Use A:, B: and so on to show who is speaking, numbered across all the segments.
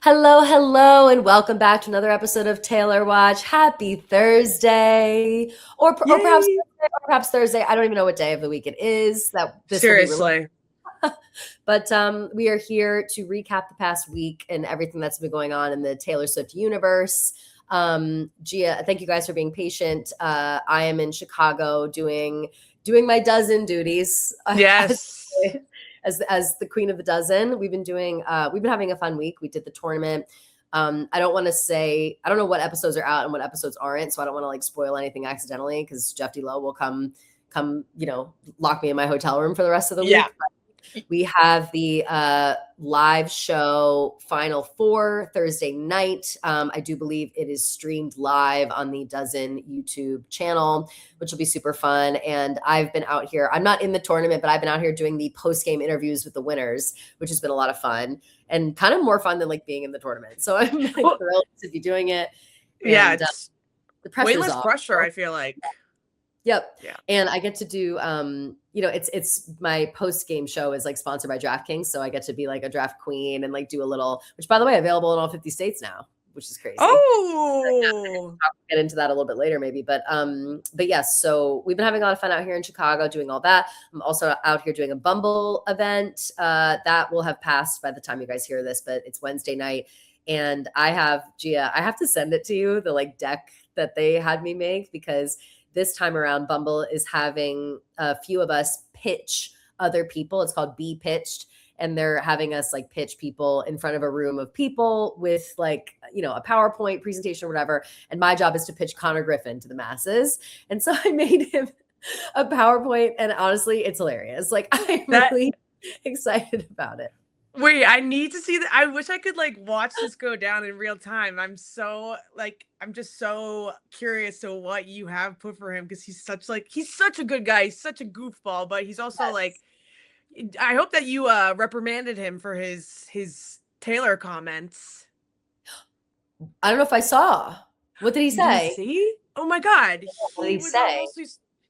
A: Hello, hello, and welcome back to another episode of Taylor Watch. Happy Thursday,
B: Yay!
A: or perhaps Thursday. I don't even know what day of the week it is that this will be released.
B: Seriously.
A: But we are here to recap the past week and everything that's been going on in the Taylor Swift universe. Gia, thank you guys for being patient. I am in Chicago doing my dozen duties.
B: Yes.
A: As the queen of the dozen. We've been having a fun week. We did the tournament. I don't know what episodes are out and what episodes aren't, so I don't want to like spoil anything accidentally because Jeff D. Lowe will come, lock me in my hotel room for the rest of the week. We have the live show Final Four Thursday night. I do believe it is streamed live on the Dozen YouTube channel, which will be super fun. And I've been out here. I'm not in the tournament, but I've been out here doing the post-game interviews with the winners, which has been a lot of fun and kind of more fun than like being in the tournament. So I'm like thrilled to be doing it. And,
B: it's
A: the pressure's
B: way less
A: off.
B: pressure, I feel like.
A: Yep.
B: Yeah.
A: And I get to do, it's my post-game show is like sponsored by DraftKings. So I get to be like a draft queen and like do a little, which by the way, available in all 50 states now, which is crazy.
B: Oh,
A: I'll get into that a little bit later maybe. But yes, so we've been having a lot of fun out here in Chicago doing all that. I'm also out here doing a Bumble event that will have passed by the time you guys hear this, but it's Wednesday night. And I have to send it to you, the like deck that they had me make, because this time around, Bumble is having a few of us pitch other people. It's called Be Pitched. And they're having us like pitch people in front of a room of people with like, a PowerPoint presentation or whatever. And my job is to pitch Connor Griffin to the masses. And so I made him a PowerPoint. And honestly, it's hilarious. Like I'm really excited about it.
B: Wait, I need to see that. I wish I could like watch this go down in real time. I'm just so curious to what you have put for him because he's such a good guy. He's such a goofball, but he's also like, I hope that you reprimanded him for his Taylor comments.
A: I don't know if I saw. What did he say?
B: Did you see? Oh my God.
A: What did he say?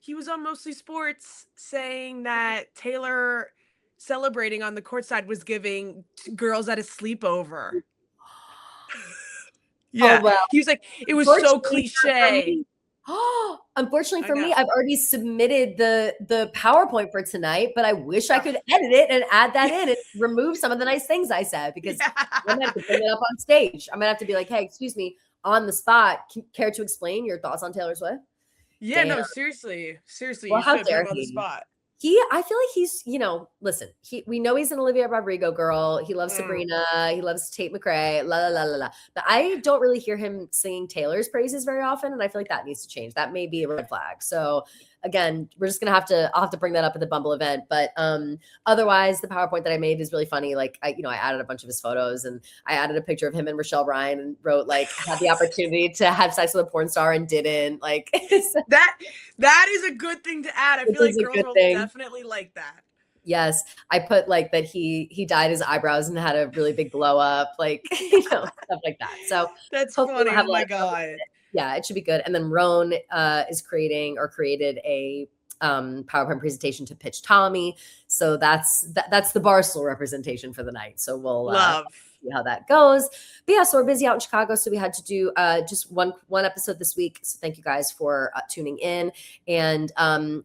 B: He was on Mostly Sports saying that Taylor celebrating on the courtside was giving girls at a sleepover. Yeah.
A: Oh, well.
B: He was like, it was so cliche.
A: Unfortunately for me, I've already submitted the PowerPoint for tonight, but I wish I could edit it and add that in and remove some of the nice things I said because I'm gonna have to bring it up on stage. I'm gonna have to be like, hey, excuse me, on the spot, care to explain your thoughts on Taylor Swift?
B: Yeah, no, seriously.
A: Well, how dare
B: he? On the spot.
A: I feel like he's, listen, we know he's an Olivia Rodrigo girl. He loves Sabrina. He loves Tate McRae, la, la, la, la, la. But I don't really hear him singing Taylor's praises very often. And I feel like that needs to change. That may be a red flag. So again, I'll have to bring that up at the Bumble event. But otherwise, the PowerPoint that I made is really funny. Like, I added a bunch of his photos and I added a picture of him and Rochelle Ryan and wrote like, had the opportunity to have sex with a porn star and didn't. Like
B: that is a good thing to add. I feel like girls will definitely like that.
A: Yes. I put like that he dyed his eyebrows and had a really big blow up, like, stuff like that. So
B: that's funny. Oh my God.
A: Yeah, it should be good. And then Roan created a PowerPoint presentation to pitch Tommy. So that's the Barstool representation for the night. So we'll see how that goes. But yeah, so we're busy out in Chicago. So we had to do just one episode this week. So thank you guys for tuning in. And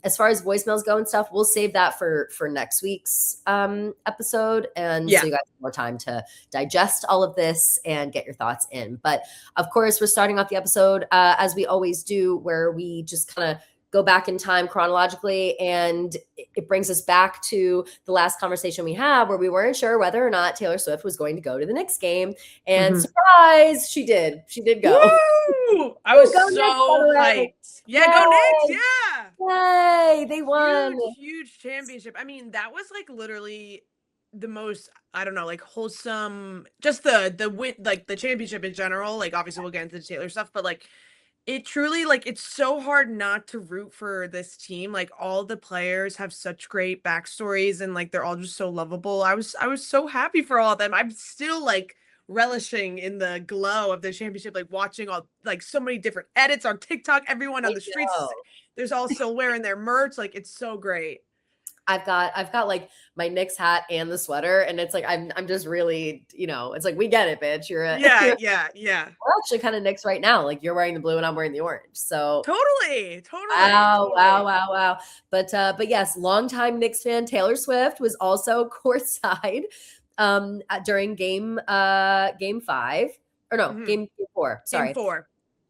A: as far as voicemails go and stuff, we'll save that for next week's episode. And so you guys have more time to digest all of this and get your thoughts in. But of course, we're starting off the episode as we always do, where we just kind of go back in time chronologically, and it brings us back to the last conversation we had where we weren't sure whether or not Taylor Swift was going to go to the Knicks game. And surprise, she did. She did go.
B: Woo! I was so hyped. Yeah, go Knicks. Yeah.
A: Yay, they won.
B: Huge championship. I mean, that was like literally the most, I don't know, like wholesome, just the win, like the championship in general. Like obviously we'll get into the Taylor stuff, but like it truly, like, it's so hard not to root for this team. Like all the players have such great backstories and like they're all just so lovable. I was so happy for all of them. I'm still like relishing in the glow of the championship, like watching all like so many different edits on TikTok, everyone on the streets, there's all still wearing their merch. Like it's so great.
A: I've got like my Knicks hat and the sweater, and it's like I'm just really, it's like, we get it, bitch.
B: Yeah.
A: We're actually kind of Knicks right now. Like, you're wearing the blue and I'm wearing the orange. So
B: Totally.
A: wow. But yes, longtime Knicks fan Taylor Swift was also courtside during game 5, or no, game 4. Sorry.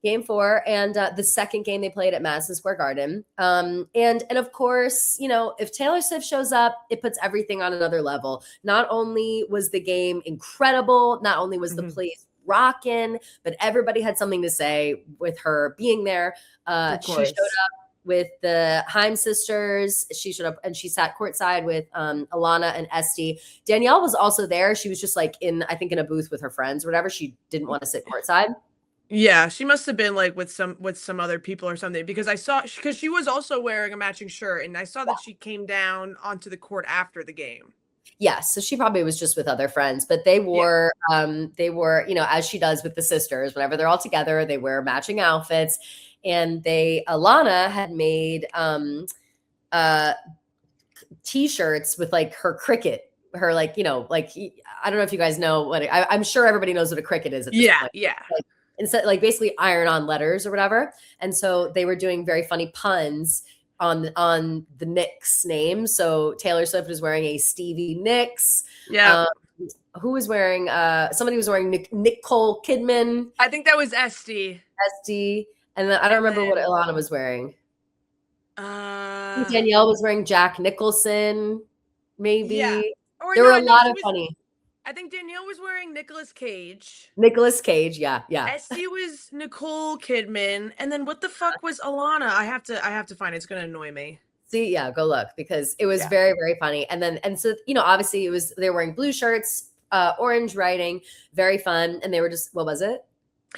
A: Game 4, and the second game they played at Madison Square Garden. And of course, if Taylor Swift shows up, it puts everything on another level. Not only was the game incredible, not only was the place rocking, but everybody had something to say with her being there. She showed up with the Haim sisters. She showed up and she sat courtside with Alana and Esty. Danielle was also there. She was just like I think in a booth with her friends or whatever. She didn't want to sit courtside.
B: Yeah, she must have been like with some other people or something, because because she was also wearing a matching shirt, and I saw that she came down onto the court after the game.
A: Yes, so she probably was just with other friends, but they wore, as she does with the sisters, whenever they're all together, they wear matching outfits. And Alana had made t-shirts with like her cricket, her like, I don't know if you guys know what I'm sure everybody knows what a cricket is at this point.
B: Yeah.
A: Like, instead, like basically iron on letters or whatever. And so they were doing very funny puns on the Knicks name. So Taylor Swift was wearing a Stevie Nicks.
B: Yeah.
A: Who was wearing somebody was wearing Nicole Kidman.
B: I think that was Esty.
A: And then I don't remember what Ilana was wearing. Danielle was wearing Jack Nicholson, maybe.
B: Yeah.
A: There were a lot of funny.
B: I think Danielle was wearing Nicolas Cage.
A: Yeah.
B: Esty was Nicole Kidman, and then what the fuck was Alana? I have to find it. It's gonna annoy me.
A: See, yeah, go look, because it was very, very funny. And so obviously they were wearing blue shirts, orange writing, very fun, and they were just, what was it?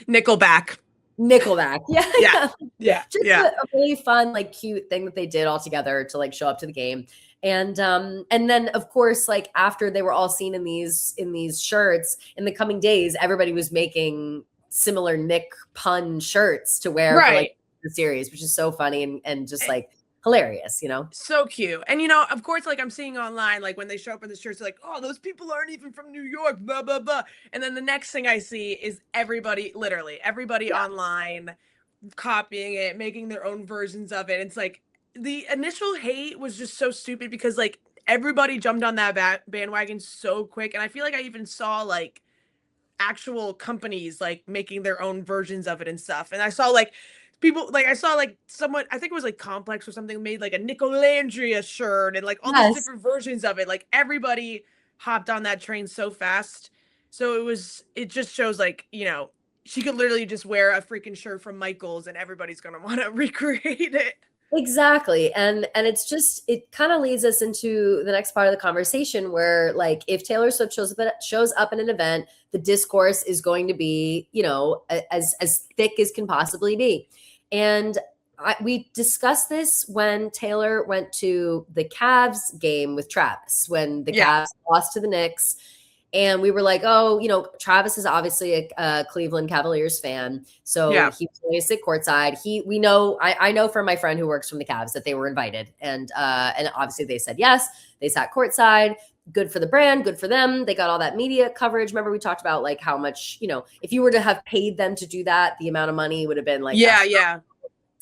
B: Nickelback.
A: Yeah. Just
B: a
A: really fun, like cute thing that they did all together to like show up to the game. And then of course, like after they were all seen in these shirts, in the coming days, everybody was making similar Nick pun shirts to wear for like the series, which is so funny and just like hilarious,
B: So cute. And of course, like I'm seeing online, like when they show up in the shirts, like, oh, those people aren't even from New York, blah blah blah. And then the next thing I see is literally everybody online copying it, making their own versions of it. It's like the initial hate was just so stupid, because like everybody jumped on that bandwagon so quick, and I feel like I even saw like actual companies like making their own versions of it and stuff. And I saw like people, like I saw like someone, I think it was like Complex or something, made like a Nicolandria shirt and like all these different versions of it. Like everybody hopped on that train so fast. So it just shows like, she could literally just wear a freaking shirt from Michael's and everybody's going to want to recreate it.
A: Exactly. And it kind of leads us into the next part of the conversation, where like if Taylor Swift shows up in an event, the discourse is going to be, as thick as can possibly be. And we discussed this when Taylor went to the Cavs game with Travis, when the Cavs lost to the Knicks. And we were like, oh, Travis is obviously a Cleveland Cavaliers fan. So he was going to sit courtside. I know from my friend who works from the Cavs that they were invited. And obviously they said yes. They sat courtside. Good for the brand. Good for them. They got all that media coverage. Remember we talked about like how much, if you were to have paid them to do that, the amount of money would have been like.
B: Yeah.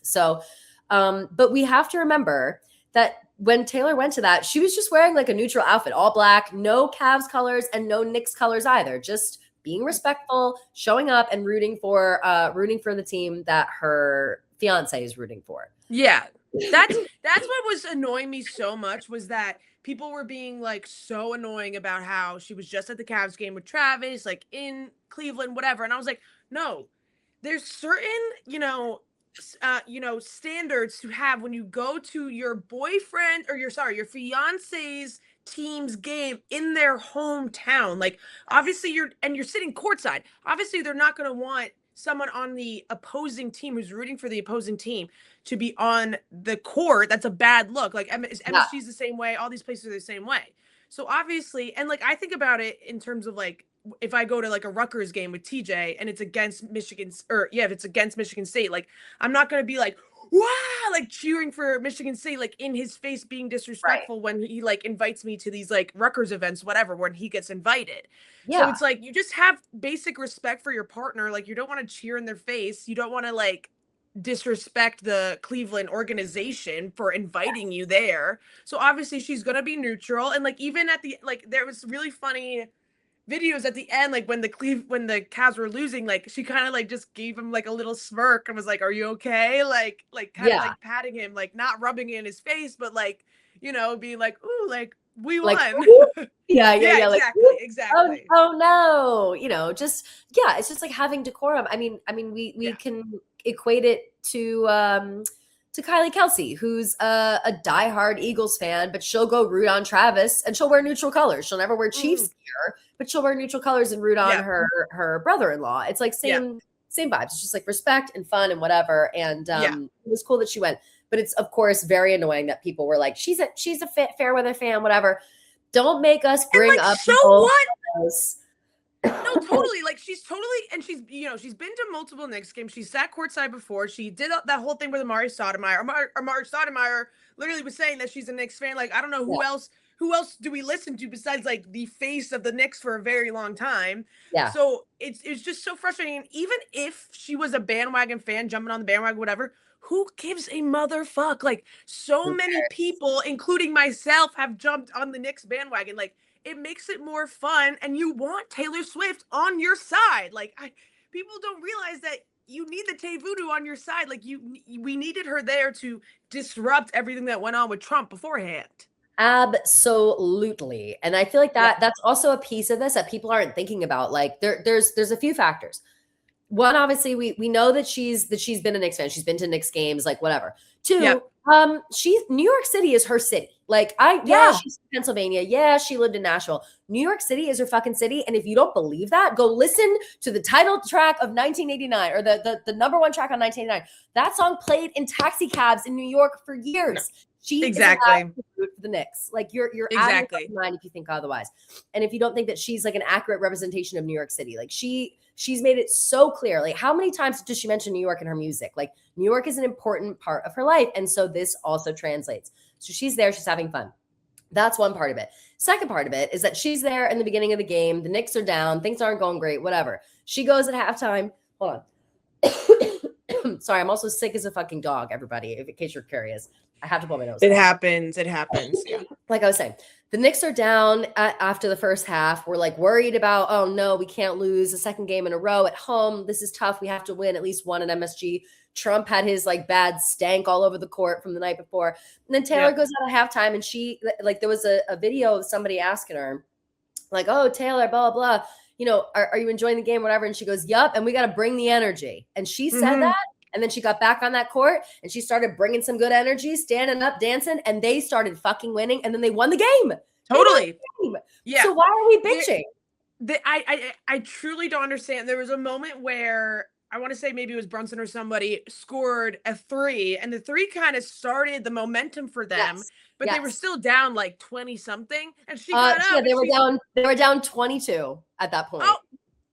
A: So, but we have to remember that when Taylor went to that, she was just wearing like a neutral outfit, all black, no Cavs colors and no Knicks colors either. Just being respectful, showing up and rooting for the team that her fiance is rooting for.
B: Yeah. That's what was annoying me so much, was that people were being like so annoying about how she was just at the Cavs game with Travis, like in Cleveland, whatever. And I was like, no, there's certain, standards to have when you go to your boyfriend or your fiance's team's game in their hometown. Like obviously you're sitting courtside. Obviously they're not going to want someone on the opposing team who's rooting for the opposing team to be on the court. That's a bad look. Like MSG's the same way. All these places are the same way. So obviously, and like I think about it in terms of like, if I go to like a Rutgers game with TJ and it's against Michigan, if it's against Michigan State, like I'm not going to be like, wow, like cheering for Michigan State, like in his face, being disrespectful when he like invites me to these like Rutgers events, whatever, when he gets invited. So it's like, you just have basic respect for your partner. Like, you don't want to cheer in their face. You don't want to like disrespect the Cleveland organization for inviting you there. So obviously she's going to be neutral. And like, even at the, like, there was really funny videos at the end, like when the Cavs were losing, like she kind of like just gave him like a little smirk and was like, "Are you okay?" Like kind of like patting him, like not rubbing it in his face, but like, being like, "Ooh, like we won."
A: Yeah,
B: exactly,
A: like,
B: exactly.
A: Oh no, just it's just like having decorum. I mean, we can equate it to Kylie Kelsey, who's a diehard Eagles fan, but she'll go root on Travis and she'll wear neutral colors. She'll never wear Chiefs gear, but she'll wear neutral colors and root on her brother-in-law. It's like same vibes. It's just like respect and fun and whatever. And it was cool that she went. But it's of course very annoying that people were like, she's a fair weather fan, whatever. Don't make us bring up
B: so what? No, totally. Like she's she's been to multiple Knicks games. She sat courtside before. She did that whole thing with Amari Stoudemire. Amari Stoudemire literally was saying that she's a Knicks fan. Like, I don't know who else do we listen to besides like the face of the Knicks for a very long time.
A: Yeah.
B: So it's just so frustrating. And even if she was a bandwagon fan, jumping on the bandwagon, whatever, who gives a motherfuck? Like, so many people, including myself, have jumped on the Knicks bandwagon. Like, it makes it more fun, and you want Taylor Swift on your side. Like, people don't realize that you need the Tay Voodoo on your side. Like, we needed her there to disrupt everything that went on with Trump beforehand.
A: Absolutely. And I feel like that's also a piece of this that people aren't thinking about. Like, there's a few factors. One, obviously, we know that she's been a Knicks fan. She's been to Knicks games, like whatever. Two, New York City is her city. Like, she's from Pennsylvania. Yeah, she lived in Nashville. New York City is her fucking city. And if you don't believe that, go listen to the title track of 1989 or the number one track on 1989. That song played in taxi cabs in New York for years. She is allowed to root for the Knicks. Like, you're out of your mind if you think otherwise. And if you don't think that she's like an accurate representation of New York City, like she's made it so clear. Like, how many times does she mention New York in her music? Like, New York is an important part of her life. And so this also translates. So she's there, she's having fun. That's one part of it. Second part of it is that she's there in the beginning of the game. The Knicks are down. Things aren't going great, whatever. She goes at halftime. Hold on. Sorry, I'm also sick as a fucking dog, everybody, in case you're curious. I have to blow my nose.
B: It happens. Yeah.
A: Like I was saying, the Knicks are down after the first half. We're like worried about, oh no, we can't lose a second game in a row at home. This is tough. We have to win at least one at MSG. Trump had his like bad stank all over the court from the night before. And then Taylor goes out at halftime, and she, like, there was a video of somebody asking her, like, oh, Taylor, blah, blah, blah. Are you enjoying the game, whatever? And she goes, yup. And we got to bring the energy. And she said that. And then she got back on that court and she started bringing some good energy, standing up, dancing, and they started fucking winning. And then they won the game.
B: Totally.
A: Yeah. So why are we bitching?
B: I truly don't understand. There was a moment where I want to say maybe it was Brunson or somebody scored a 3, and the 3 kind of started the momentum for them. Yes. But they were still down like 20 something. And she got up.
A: Yeah, they were down 22 at that point.
B: Oh.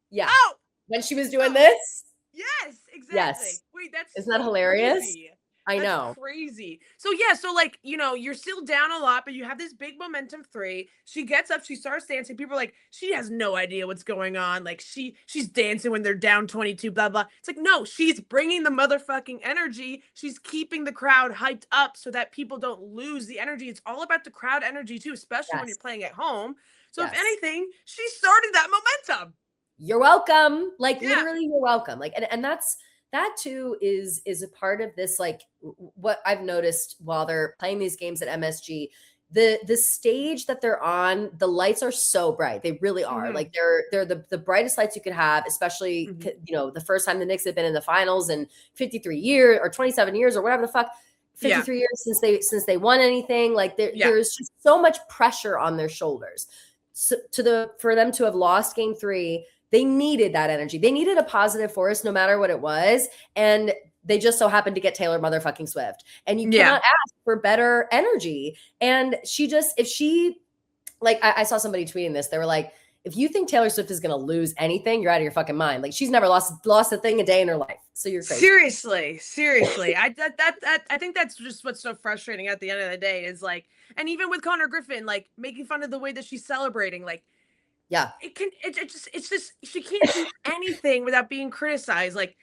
A: Yeah. Oh. When she was doing this.
B: Yes, exactly.
A: Yes.
B: Wait,
A: isn't that hilarious?
B: Crazy.
A: I know.
B: Crazy. So like, you're still down a lot, but you have this big momentum 3. She gets up, she starts dancing. People are like, she has no idea what's going on. Like, she's dancing when they're down 22, blah, blah. It's like, no, she's bringing the motherfucking energy. She's keeping the crowd hyped up so that people don't lose the energy. It's all about the crowd energy too, especially when you're playing at home. So if anything, she started that momentum.
A: You're welcome. Like, literally, you're welcome. Like, and that too is a part of this, like, what I've noticed while they're playing these games at MSG, the stage that they're on, the lights are so bright. They really are. Like, they're the brightest lights you could have, especially, the first time the Knicks have been in the finals in 53 years or 27 years or whatever the fuck, 53 years since they won anything. Like, there's just so much pressure on their shoulders. So for them to have lost game 3, they needed that energy. They needed a positive force no matter what it was. And they just so happened to get Taylor motherfucking Swift. And you cannot ask for better energy. And I saw somebody tweeting this. They were like, if you think Taylor Swift is going to lose anything, you're out of your fucking mind. Like, she's never lost a thing a day in her life. So you're crazy.
B: Seriously. I think that's just what's so frustrating at the end of the day is like, and even with Connor Griffin, like making fun of the way that she's celebrating, like,
A: Yeah.
B: It's just she can't do anything without being criticized. Like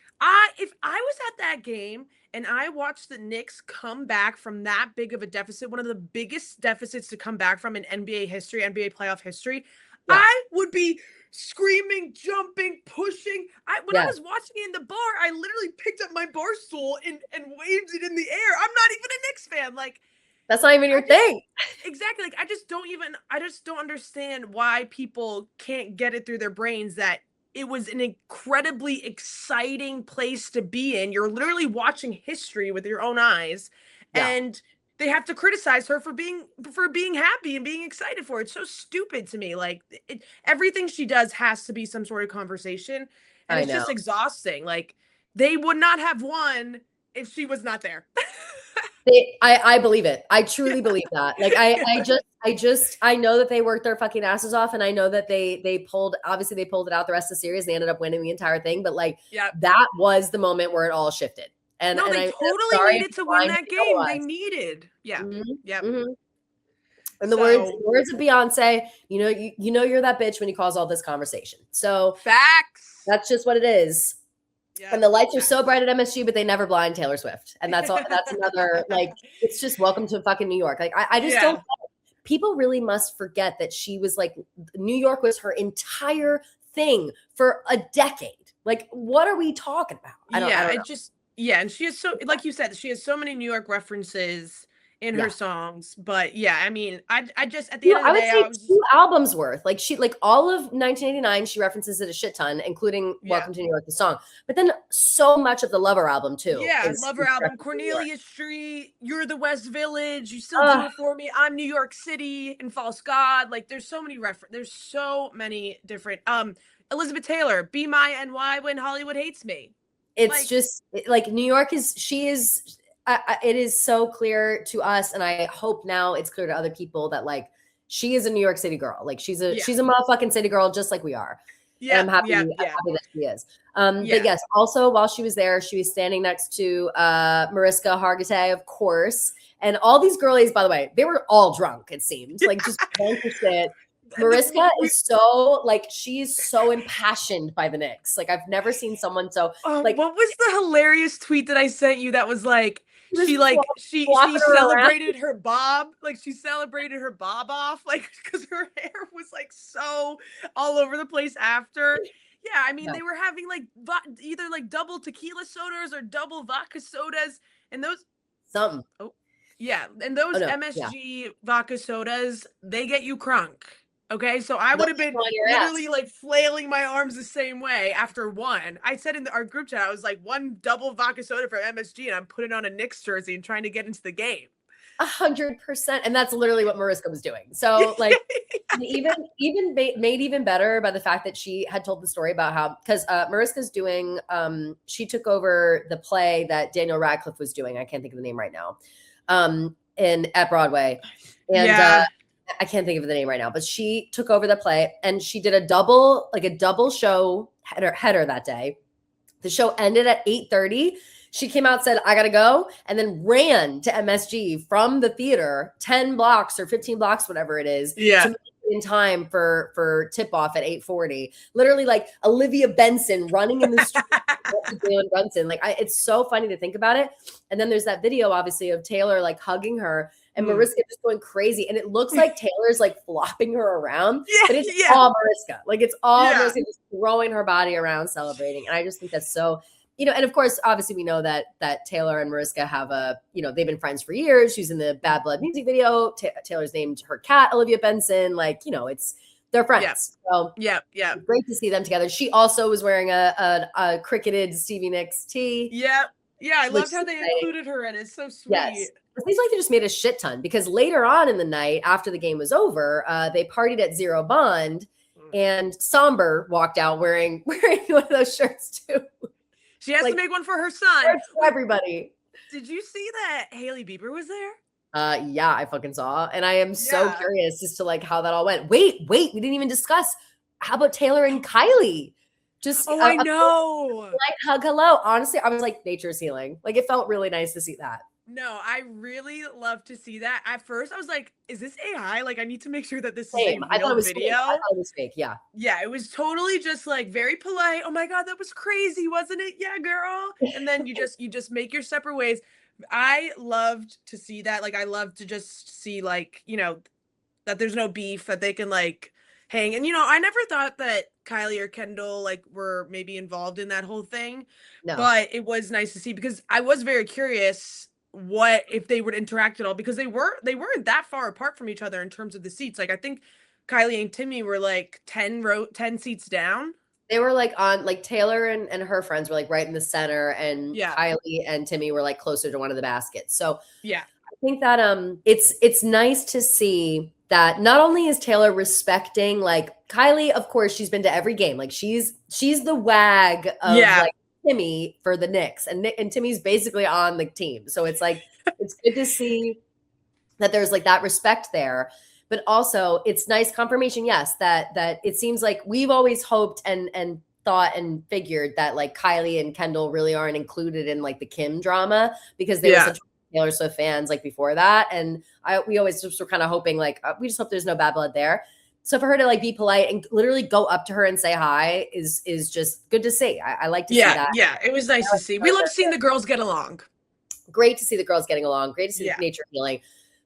B: if I was at that game and I watched the Knicks come back from that big of a deficit, one of the biggest deficits to come back from in NBA history, NBA playoff history,
A: Yeah.
B: I would be screaming, jumping, pushing. When I was watching it in the bar, I literally picked up my bar stool and waved it in the air. I'm not even a Knicks fan. Like,
A: that's not even your thing.
B: Exactly. Like, I just don't understand why people can't get it through their brains that it was an incredibly exciting place to be in. You're literally watching history with your own eyes, and they have to criticize her for being happy and being excited for it. It's so stupid to me. Like, everything she does has to be some sort of conversation, and it's just exhausting. Like, they would not have won if she was not there.
A: I believe it. I truly believe that. Like I know that they worked their fucking asses off, and I know that they pulled it out the rest of the series. They ended up winning the entire thing, but like that was the moment where it all shifted. And
B: no, they totally needed to win that game. They needed,
A: Mm-hmm. And the words of Beyonce, you know you're that bitch when you cause all this conversation. So
B: facts.
A: That's just what it is. Yeah, and the lights are so bright at MSG, but they never blind Taylor Swift. And that's all. That's another, like, it's just welcome to fucking New York. Like, I just don't. People really must forget that she was like, New York was her entire thing for a decade. Like, what are we talking about? I don't know.
B: And she has like you said, she has so many New York references in her songs. But I mean, I just at the end of the day,
A: I would say 2 albums worth. Like all of 1989, she references it a shit ton, including Welcome to New York, the song. But then so much of the Lover album too.
B: Yeah, Lover album, Cornelia Street, You're the West Village, You Still Do It For Me, I'm New York City, and False God. Like, there's so many there's so many different Elizabeth Taylor, Be My NY When Hollywood Hates Me.
A: It's just like New York is it is so clear to us, and I hope now it's clear to other people that like she is a New York City girl. Like she's a motherfucking city girl, just like we are. Yeah, and I'm happy that she is. But yes, also while she was there, she was standing next to Mariska Hargitay, of course, and all these girlies. By the way, they were all drunk. It seems like just drunk as shit. Mariska is so like she's so impassioned by the Knicks. Like I've never seen someone so like.
B: What was the hilarious tweet that I sent you that was like? She celebrated her bob, like she celebrated her bob off, like because her hair was like so all over the place after. Yeah, I mean they were having like either like double tequila sodas or double vodka sodas, and those
A: something.
B: Oh, yeah, and those MSG vodka sodas, they get you crunk. Okay, so I would have been literally like flailing my arms the same way after one. I said in our group chat, I was like, 1 double vodka soda for MSG, and I'm putting on a Knicks jersey and trying to get into the game.
A: 100%, and that's literally what Mariska was doing. So like, even made even better by the fact that she had told the story about how because Mariska's doing, she took over the play that Daniel Radcliffe was doing. I can't think of the name right now, at Broadway, and. I can't think of the name right now, but she took over the play and she did a double show header that day. The show ended at 8:30. She came out, said, I got to go, and then ran to MSG from the theater 10 blocks or 15 blocks, whatever it is, to make it in time for tip off at 8:40. Literally like Olivia Benson running in the street. Like it's so funny to think about it. And then there's that video, obviously, of Taylor like hugging her. And Mariska just going crazy. And it looks like Taylor's like flopping her around. But it's all Mariska. Like it's all Mariska just throwing her body around, celebrating. And I just think that's so, and of course, obviously we know that Taylor and Mariska have they've been friends for years. She's in the Bad Blood music video. Taylor's named her cat Olivia Benson. Like, they're friends. So great to see them together. She also was wearing a cricketed Stevie Nicks tee.
B: Yeah, I loved how they included her in it. It's so sweet.
A: Yes. It seems like they just made a shit ton because later on in the night, after the game was over, they partied at Zero Bond, and Somber walked out wearing one of those shirts too.
B: She has to make one for her son.
A: For everybody.
B: Did you see that Hailey Bieber was there?
A: Yeah, I fucking saw, and I am so curious as to like how that all went. Wait, we didn't even discuss. How about Taylor and Kylie? Just
B: I know.
A: Light hug hello. Honestly, I was like, nature's healing. Like, it felt really nice to see that.
B: No, I really love to see that. At first, I was like, "Is this AI? Like, I need to make sure that this is a
A: Same. I thought it
B: real
A: was fake. I
B: video."
A: thought it was fake. Yeah.
B: Yeah, it was totally just like very polite. "Oh my god, that was crazy, wasn't it? Yeah, girl." And then you just make your separate ways. I loved to see that. Like, I love to just see, like, that there's no beef, that they can like hang. And I never thought that Kylie or Kendall like were maybe involved in that whole thing,
A: No.
B: but it was nice to see because I was very curious what if they would interact at all, because they weren't that far apart from each other in terms of the seats. Like, I think Kylie and Timmy were like 10 seats down.
A: They were like on, like, Taylor and her friends were like right in the center, and
B: Yeah.
A: Kylie and Timmy were like closer to one of the baskets. So
B: Yeah.
A: I think that it's nice to see that not only is Taylor respecting, like, Kylie, of course, she's been to every game. Like, she's the wag of like Timmy for the Knicks, and Timmy's basically on the team. So it's like it's good to see that there's like that respect there. But also it's nice confirmation, yes, that it seems like we've always hoped and thought and figured that like Kylie and Kendall really aren't included in like the Kim drama, because they were such Taylor Swift fans like before that. And we always just were kind of hoping like, we just hope there's no bad blood there. So for her to like be polite and literally go up to her and say hi is just good to see. I like to see that.
B: Yeah, it was nice to see. We love seeing the girls get along.
A: Great to see the girls getting along. Great to see the nature healing.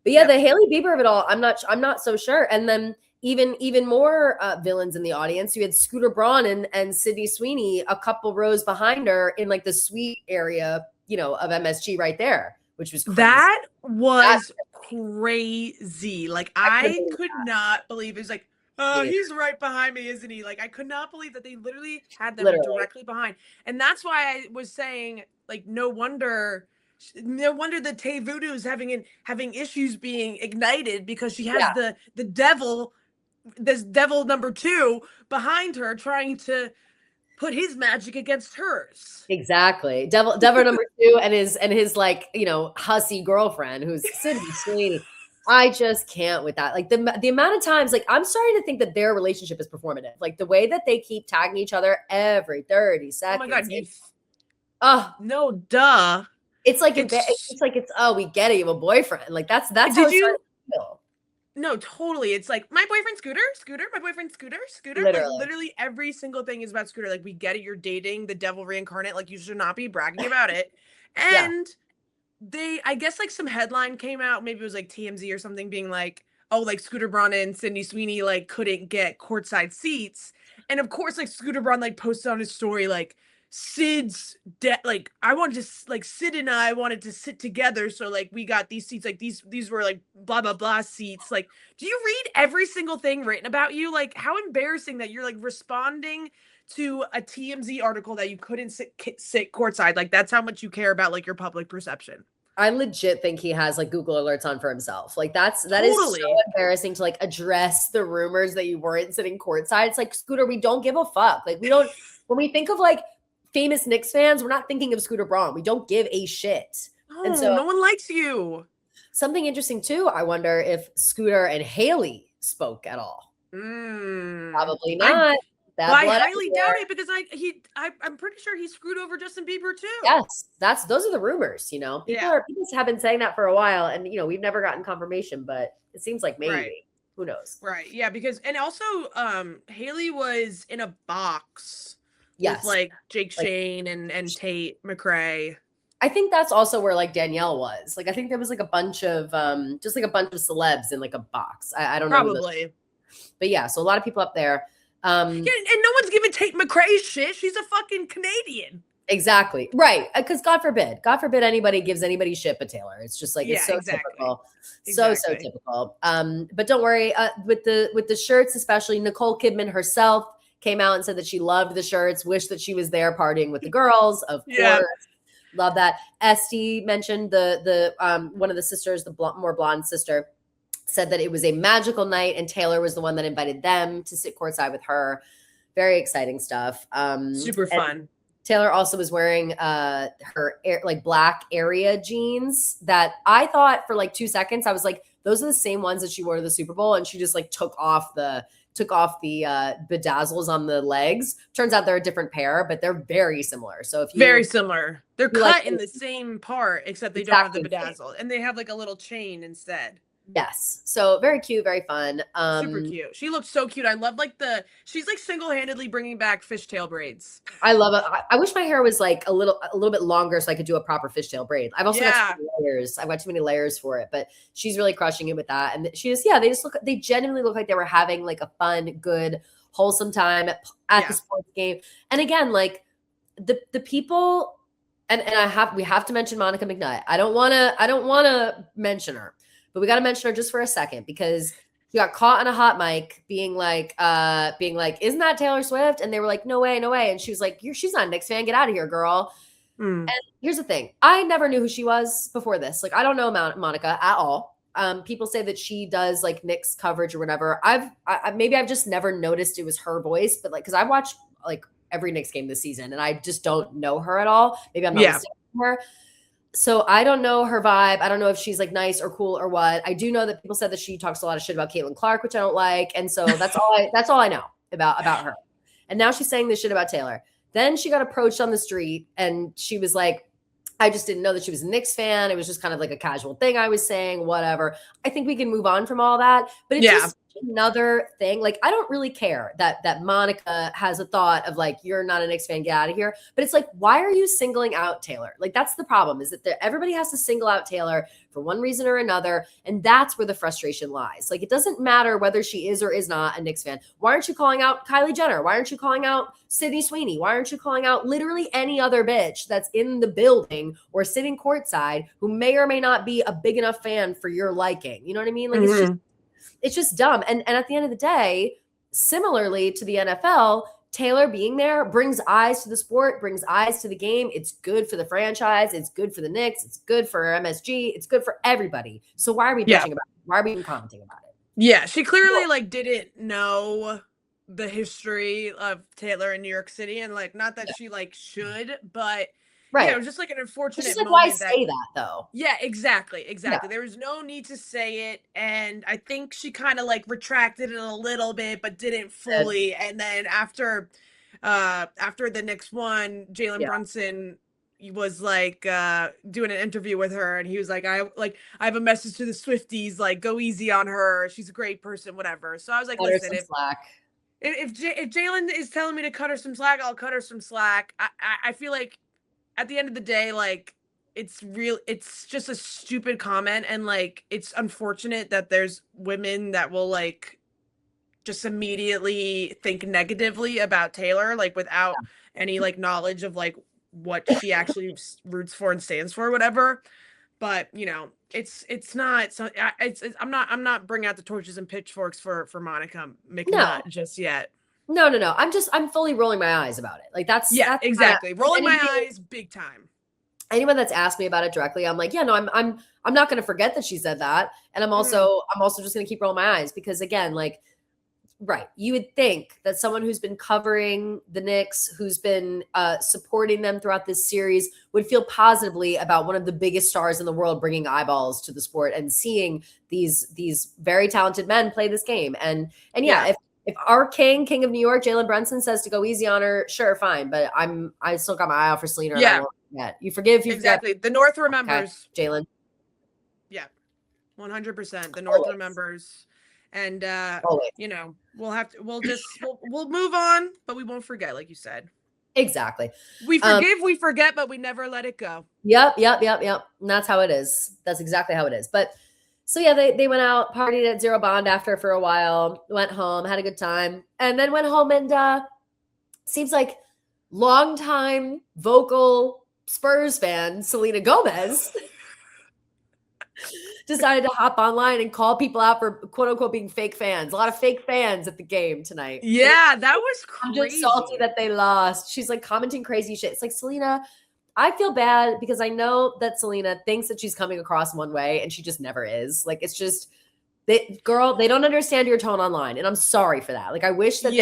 A: But yeah, the Hailey Bieber of it all, I'm not so sure. And then even more villains in the audience. You had Scooter Braun and Sydney Sweeney a couple rows behind her in like the suite area, of MSG right there, which was crazy.
B: That was crazy. Like, I could not believe it. Was like, oh, he's right behind me, isn't he? Like, I could not believe that they literally had them directly behind. And that's why I was saying, like, no wonder that Tay Voodoo is having issues being ignited, because she has the devil, this devil number 2 behind her, trying to put his magic against hers.
A: Exactly. Devil number 2 and his like, hussy girlfriend who's Sydney Sweeney. I just can't with that. Like the amount of times, like, I'm starting to think that their relationship is performative. Like the way that they keep tagging each other every 30 seconds.
B: Oh my God. No, duh.
A: It's like oh, we get it, you have a boyfriend. Like that's how you feel.
B: No, totally. It's like, my boyfriend Scooter, my boyfriend Scooter.
A: Literally.
B: Like, literally every single thing is about Scooter. Like, we get it, you're dating the devil reincarnate. Like, you should not be bragging about it. And I guess like some headline came out, maybe it was like TMZ or something, being like, oh, like Scooter Braun and Sydney Sweeney like couldn't get courtside seats. And of course, like Scooter Braun like posted on his story like, Sid's like, I wanted to, like, Sid and I wanted to sit together, so like we got these seats, like these were like blah blah blah seats. Like, do you read every single thing written about you? Like, how embarrassing that you're like responding to a TMZ article that you couldn't sit courtside. Like, that's how much you care about like your public perception.
A: I legit think he has like Google alerts on for himself. Like that is so embarrassing to like address the rumors that you weren't sitting courtside. It's like, Scooter, we don't give a fuck. Like, we don't, when we think of like famous Knicks fans, we're not thinking of Scooter Braun. We don't give a shit.
B: No, and so no one likes you.
A: Something interesting too, I wonder if Scooter and Hailey spoke at all. Probably not.
B: I highly doubt it, because I'm pretty sure he screwed over Justin Bieber too.
A: Yes, those are the rumors. People have been saying that for a while, and we've never gotten confirmation, but it seems like maybe. Right. Who knows?
B: Right. Yeah, because and also Hailey was in a box.
A: Yes.
B: With like Jake Shane and Tate McRae.
A: I think that's also where like Danielle was. Like, I think there was like a bunch of just like a bunch of celebs in like a box. I don't know.
B: Probably.
A: But yeah, so a lot of people up there.
B: And no one's giving Tate McRae shit. She's a fucking Canadian.
A: Exactly. Right. Because God forbid anybody gives anybody shit but Taylor. It's just like, it's so typical. So typical. But don't worry, with the shirts, especially Nicole Kidman herself came out and said that she loved the shirts, wished that she was there partying with the girls. Of course. Love that. Esty mentioned the one of the sisters, the more blonde sister, said that it was a magical night, and Taylor was the one that invited them to sit courtside with her. Very exciting stuff.
B: Super fun.
A: Taylor also was wearing her like black area jeans that I thought for like 2 seconds, I was like, those are the same ones that she wore to the Super Bowl. And she just like took off the took off the bedazzles on the legs. Turns out they're a different pair, but they're very similar. So if you
B: very similar, they're cut
A: like
B: in the same part, except they
A: exactly
B: don't have the bedazzle, and they have like a little chain instead.
A: Yes. So very cute, very fun.
B: Super cute. She looks so cute. I love like she's like single-handedly bringing back fishtail braids.
A: I love it. I wish my hair was like a little bit longer so I could do a proper fishtail braid. I've also got too many layers. I've got too many layers for it, but she's really crushing it with that. And they genuinely look like they were having like a fun, good, wholesome time at the sports game. And again, like the people, and we have to mention Monica McNutt. I don't want to mention her, but we got to mention her just for a second because she got caught on a hot mic being like, isn't that Taylor Swift? And they were like, no way, no way. And she was like, she's not a Knicks fan. Get out of here, girl. And here's the thing. I never knew who she was before this. Like, I don't know Monica at all. People say that she does like Knicks coverage or whatever. Maybe I've just never noticed it was her voice, but like, cause I watched like every Knicks game this season and I just don't know her at all. Maybe I'm not mistaken her. So I don't know her vibe. I don't know if she's like nice or cool or what. I do know that people said that she talks a lot of shit about Caitlin Clark, which I don't like. And so that's all I know about her. And now she's saying this shit about Taylor. Then she got approached on the street and she was like, I just didn't know that she was a Knicks fan. It was just kind of like a casual thing I was saying, whatever. I think we can move on from all that. But it's just another thing. Like, I don't really care that Monica has a thought of like, you're not a Knicks fan, get out of here. But it's like, why are you singling out Taylor? Like, that's the problem, is that everybody has to single out Taylor for one reason or another. And that's where the frustration lies. Like, it doesn't matter whether she is or is not a Knicks fan. Why aren't you calling out Kylie Jenner? Why aren't you calling out Sydney Sweeney? Why aren't you calling out literally any other bitch that's in the building or sitting courtside who may or may not be a big enough fan for your liking? You know what I mean? Like, it's just dumb. And at the end of the day, similarly to the NFL, Taylor being there brings eyes to the sport, brings eyes to the game. It's good for the franchise. It's good for the Knicks. It's good for MSG. It's good for everybody. So why are we bitching about it? Why are we even commenting about it?
B: Yeah, she clearly like didn't know the history of Taylor in New York City, and like, not that she like should, but it was just like an unfortunate
A: just like,
B: moment.
A: why say that though?
B: Yeah, exactly. There was no need to say it, and I think she kind of like retracted it a little bit, but didn't fully. And then after the Knicks won, Jalen Brunson was like doing an interview with her, and he was like, I have a message to the Swifties, like, go easy on her, she's a great person, whatever. So I was like, listen, if Jalen is telling me to cut her some slack, I'll cut her some slack. I feel like at the end of the day, like, it's just a stupid comment, and like, it's unfortunate that there's women that will like just immediately think negatively about Taylor, like, without any like knowledge of like what she actually roots for and stands for, whatever. But you know, it's not, so I'm not bringing out the torches and pitchforks for Monica McNutt just yet.
A: No. I'm fully rolling my eyes about it. Like, that's
B: exactly. Rolling my eyes big time.
A: Anyone that's asked me about it directly, I'm like, yeah, no, I'm not going to forget that she said that. And I'm also just going to keep rolling my eyes because, again, like, right. You would think that someone who's been covering the Knicks, who's been supporting them throughout this series, would feel positively about one of the biggest stars in the world bringing eyeballs to the sport and seeing these very talented men play this game. And if our king of New York, Jalen Brunson, says to go easy on her, sure, fine. But I still got my eye out for Selena.
B: Yeah.
A: You forgive.
B: Exactly. The North remembers.
A: Okay. Jalen.
B: Yeah. 100%. The North remembers. And you know, we'll move on, but we won't forget, like you said.
A: Exactly.
B: We forgive, we forget, but we never let it go.
A: Yep. And that's how it is. That's exactly how it is. But so yeah, they went out, partied at Zero Bond after for a while, went home, had a good time, and then went home and seems like longtime vocal Spurs fan Selena Gomez decided to hop online and call people out for quote unquote being fake fans. A lot of fake fans at the game tonight.
B: Yeah, that was crazy.
A: I'm just salty that they lost. She's like commenting crazy shit. It's like, Selena, I feel bad because I know that Selena thinks that she's coming across one way and she just never is. Like, it's just, they don't understand your tone online. And I'm sorry for that. Like, I wish that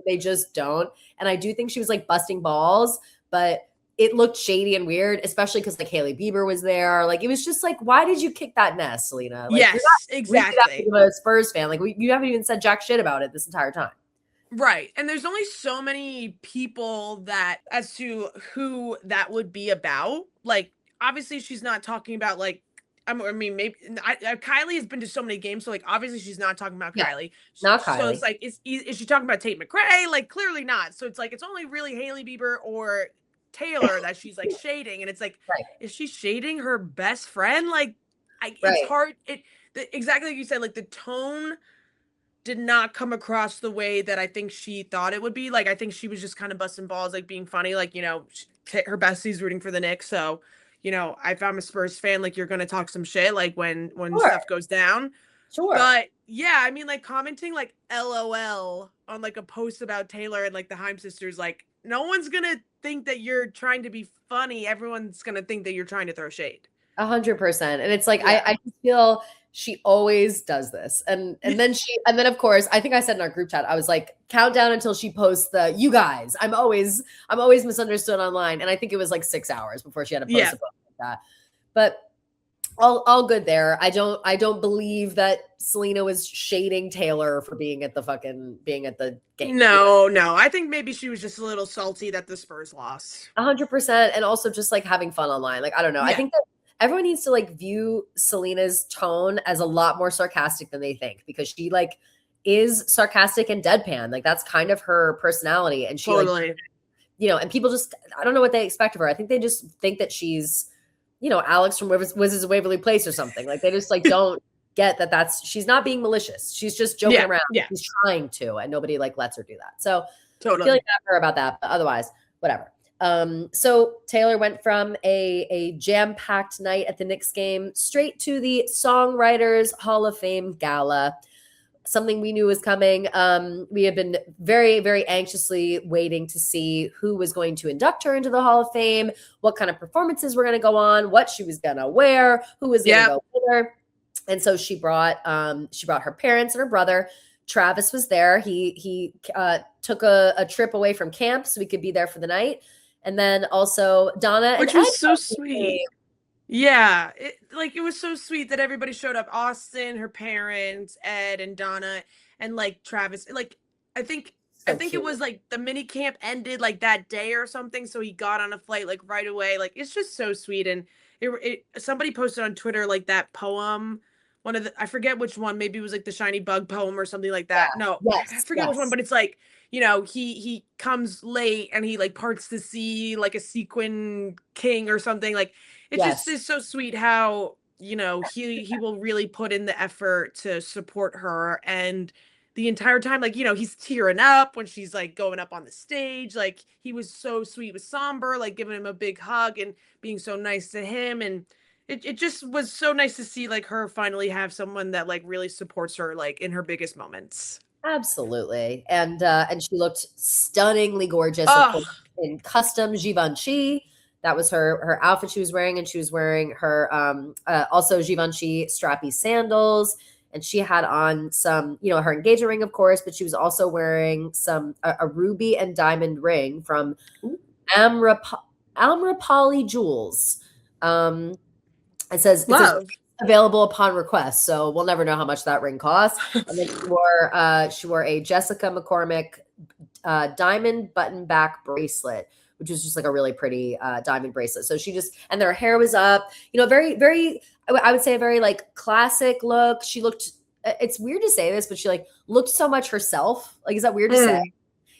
A: they just don't. And I do think she was like busting balls, but it looked shady and weird, especially because like Hailey Bieber was there. Like it was just like, why did you kick that mess, Selena? Like,
B: yes, exactly.
A: You're not a Spurs fan. Like you haven't even said jack shit about it this entire time.
B: Right. And there's only so many people that as to who that would be about. Like, obviously, she's not talking about like, I mean, maybe Kylie has been to so many games, so like obviously she's not talking about Kylie.
A: Not
B: So
A: Kylie.
B: it's like, is she talking about Tate McRae? Like, clearly not. So it's like it's only really Hailey Bieber or Taylor that she's like shading, and it's like, is she shading her best friend? Like, it's hard. Exactly like you said, like the tone did not come across the way that I think she thought it would be. Like, I think she was just kind of busting balls, like being funny, like, you know, her bestie's rooting for the Knicks. So, you know, if I'm a Spurs fan, like you're going to talk some shit, like when stuff goes down.
A: Sure.
B: But yeah, I mean, like commenting like LOL on like a post about Taylor and like the Haim sisters, like no one's going to think that you're trying to be funny. Everyone's going to think that you're trying to throw shade.
A: 100%. And it's like, I just feel she always does this. And then of course, I think I said in our group chat, I was like, countdown until she posts the, you guys, I'm always misunderstood online. And I think it was like 6 hours before she had to post a post like that. But all good there. I don't believe that Selena was shading Taylor for being at the game.
B: No. I think maybe she was just a little salty that the Spurs lost.
A: 100%. And also just like having fun online. Like, I don't know. I think that everyone needs to like view Selena's tone as a lot more sarcastic than they think, because she like is sarcastic and deadpan. Like that's kind of her personality. And she like, you know, and people just, I don't know what they expect of her. I think they just think that she's, you know, Alex from Wizards Waverly Place or something. Like they just like don't get that she's not being malicious. She's just joking around.
B: Yeah.
A: She's trying to, and nobody like lets her do that. So
B: totally
A: feeling bad for her about that, but otherwise, whatever. So Taylor went from a jam-packed night at the Knicks game straight to the Songwriters Hall of Fame Gala. Something we knew was coming. We had been very, very anxiously waiting to see who was going to induct her into the Hall of Fame, what kind of performances were going to go on, what she was going to wear, who was going to go with her. And so she brought her parents and her brother. Travis was there. He took a trip away from camp so we could be there for the night. And then also Donna,
B: which was so sweet. Yeah, it was so sweet that everybody showed up. Austin, her parents, Ed, and Donna, and like Travis. Like I think it was like the mini camp ended like that day or something, so he got on a flight like right away. Like it's just so sweet. And somebody posted on Twitter like that poem. I forget which one. Maybe it was like the Shiny Bug poem or something like that. No, I forget which one. But it's like, you know, he comes late and he like parts the sea like a sequin king or something. Like it just is so sweet how, you know, he will really put in the effort to support her. And the entire time, like, you know, he's tearing up when she's like going up on the stage. Like he was so sweet with Somber, like giving him a big hug and being so nice to him. And it just was so nice to see like her finally have someone that like really supports her like in her biggest moments.
A: Absolutely. And she looked stunningly gorgeous in custom Givenchy. That was her outfit she was wearing, and she was wearing her also Givenchy strappy sandals, and she had on some, you know, her engagement ring, of course, but she was also wearing a ruby and diamond ring from Amrapali Jewels. It says available upon request, so we'll never know how much that ring costs. And then she wore a Jessica McCormick diamond button back bracelet, which was just like a really pretty diamond bracelet. So and their hair was up, you know, very, very, I would say a very like classic look. She looked, it's weird to say this, but she like looked so much herself. Like, is that weird to say?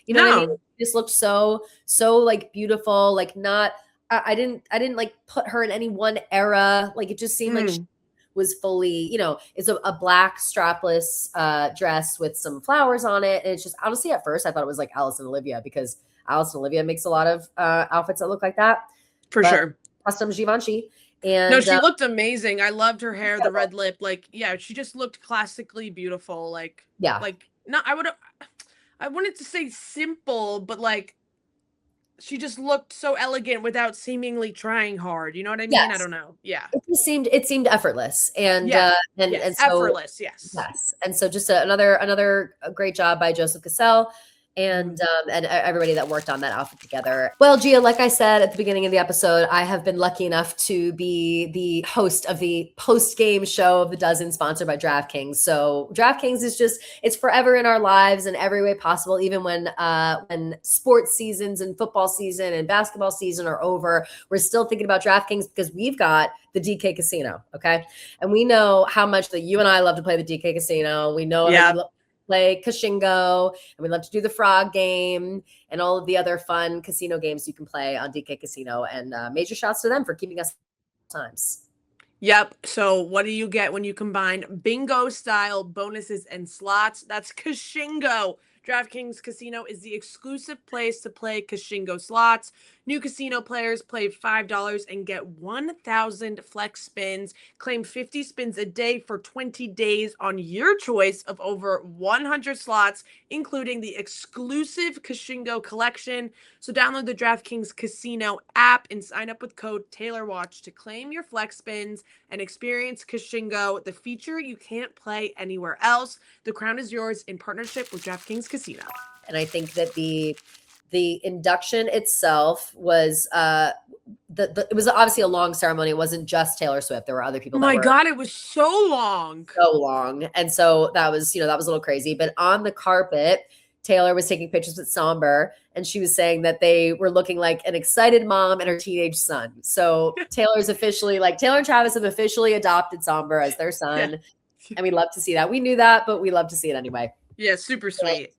A: You know what I mean? She just looked so like beautiful, like not, I didn't like put her in any one era. Like it just seemed like she was fully, you know, it's a black strapless dress with some flowers on it. And it's just, honestly, at first I thought it was like Alice and Olivia, because Alice and Olivia makes a lot of outfits that look like that.
B: For sure.
A: Custom Givenchy. And
B: no, she looked amazing. I loved her hair, the red lip. Like, yeah, she just looked classically beautiful. Like, like not, I wanted to say simple, but like, she just looked so elegant without seemingly trying hard. You know what I mean? I don't know. Yeah.
A: It seemed effortless. And and so
B: effortless, yes.
A: And so just another great job by Joseph Cassell. and everybody that worked on that outfit together. Well, Gia, like I said at the beginning of the episode, I have been lucky enough to be the host of the post-game show of The Dozen, sponsored by DraftKings. So DraftKings is just, it's forever in our lives in every way possible. Even when sports seasons and football season and basketball season are over, we're still thinking about DraftKings because we've got the DK Casino, okay? And we know how much that you and I love to play the DK Casino. We know that you love play Kashingo, and we love to do the frog game and all of the other fun casino games you can play on DK Casino. And major shouts to them for keeping us times.
B: Yep. So what do you get when you combine bingo style bonuses and slots? That's Kashingo. DraftKings Casino is the exclusive place to play Kashingo slots. New casino players play $5 and get 1,000 flex spins. Claim 50 spins a day for 20 days on your choice of over 100 slots, including the exclusive Kashingo collection. So download the DraftKings Casino app and sign up with code TaylorWatch to claim your flex spins and experience Kashingo, the feature you can't play anywhere else. The crown is yours in partnership with DraftKings Casino.
A: And I think that the induction itself was it was obviously a long ceremony. It wasn't just Taylor Swift. There were other people.
B: Oh my God, it was so long.
A: And so that was, that was a little crazy. But on the carpet, Taylor was taking pictures with Somber, and she was saying that they were looking like an excited mom and her teenage son. So Taylor's officially, Taylor and Travis have officially adopted Somber as their son. And we love to see that. We knew that, but we love to see it anyway.
B: Yeah, super sweet.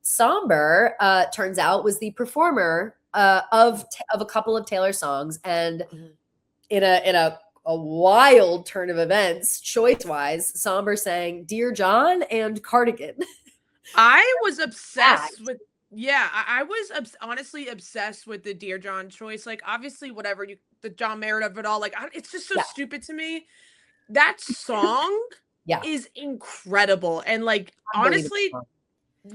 A: Somber, turns out, was the performer of a couple of Taylor songs. And in a wild turn of events, choice-wise, Somber sang Dear John and Cardigan.
B: I was obsessed with, I was honestly obsessed with the Dear John choice. Like, obviously, whatever, the John Merritt of it all, it's just so stupid to me. That song is incredible. And, honestly,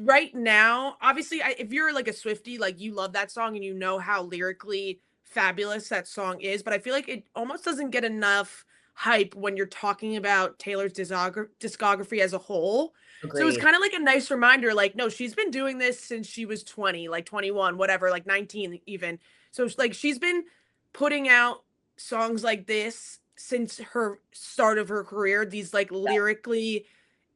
B: right now, obviously, if you're, a Swiftie, you love that song and you know how lyrically fabulous that song is. But I feel like it almost doesn't get enough hype when you're talking about Taylor's discography as a whole. Agreed. So it's kind of a nice reminder, no, she's been doing this since she was 20, 21, whatever, 19 even. So she's been putting out songs like this since her start of her career, these lyrically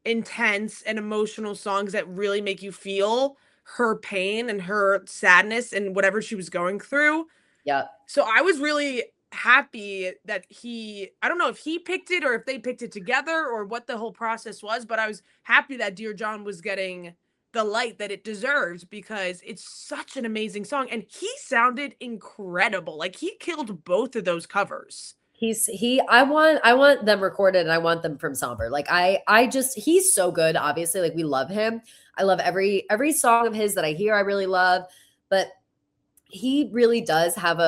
B: intense and emotional songs that really make you feel her pain and her sadness and whatever she was going through.
A: Yeah.
B: So I was really happy that I don't know if he picked it or if they picked it together or what the whole process was, but I was happy that Dear John was getting the light that it deserves because it's such an amazing song. And he sounded incredible. He killed both of those covers.
A: I want them recorded and I want them from Somber. He's so good. Obviously, we love him. I love every song of his that I hear. I really love, but he really does have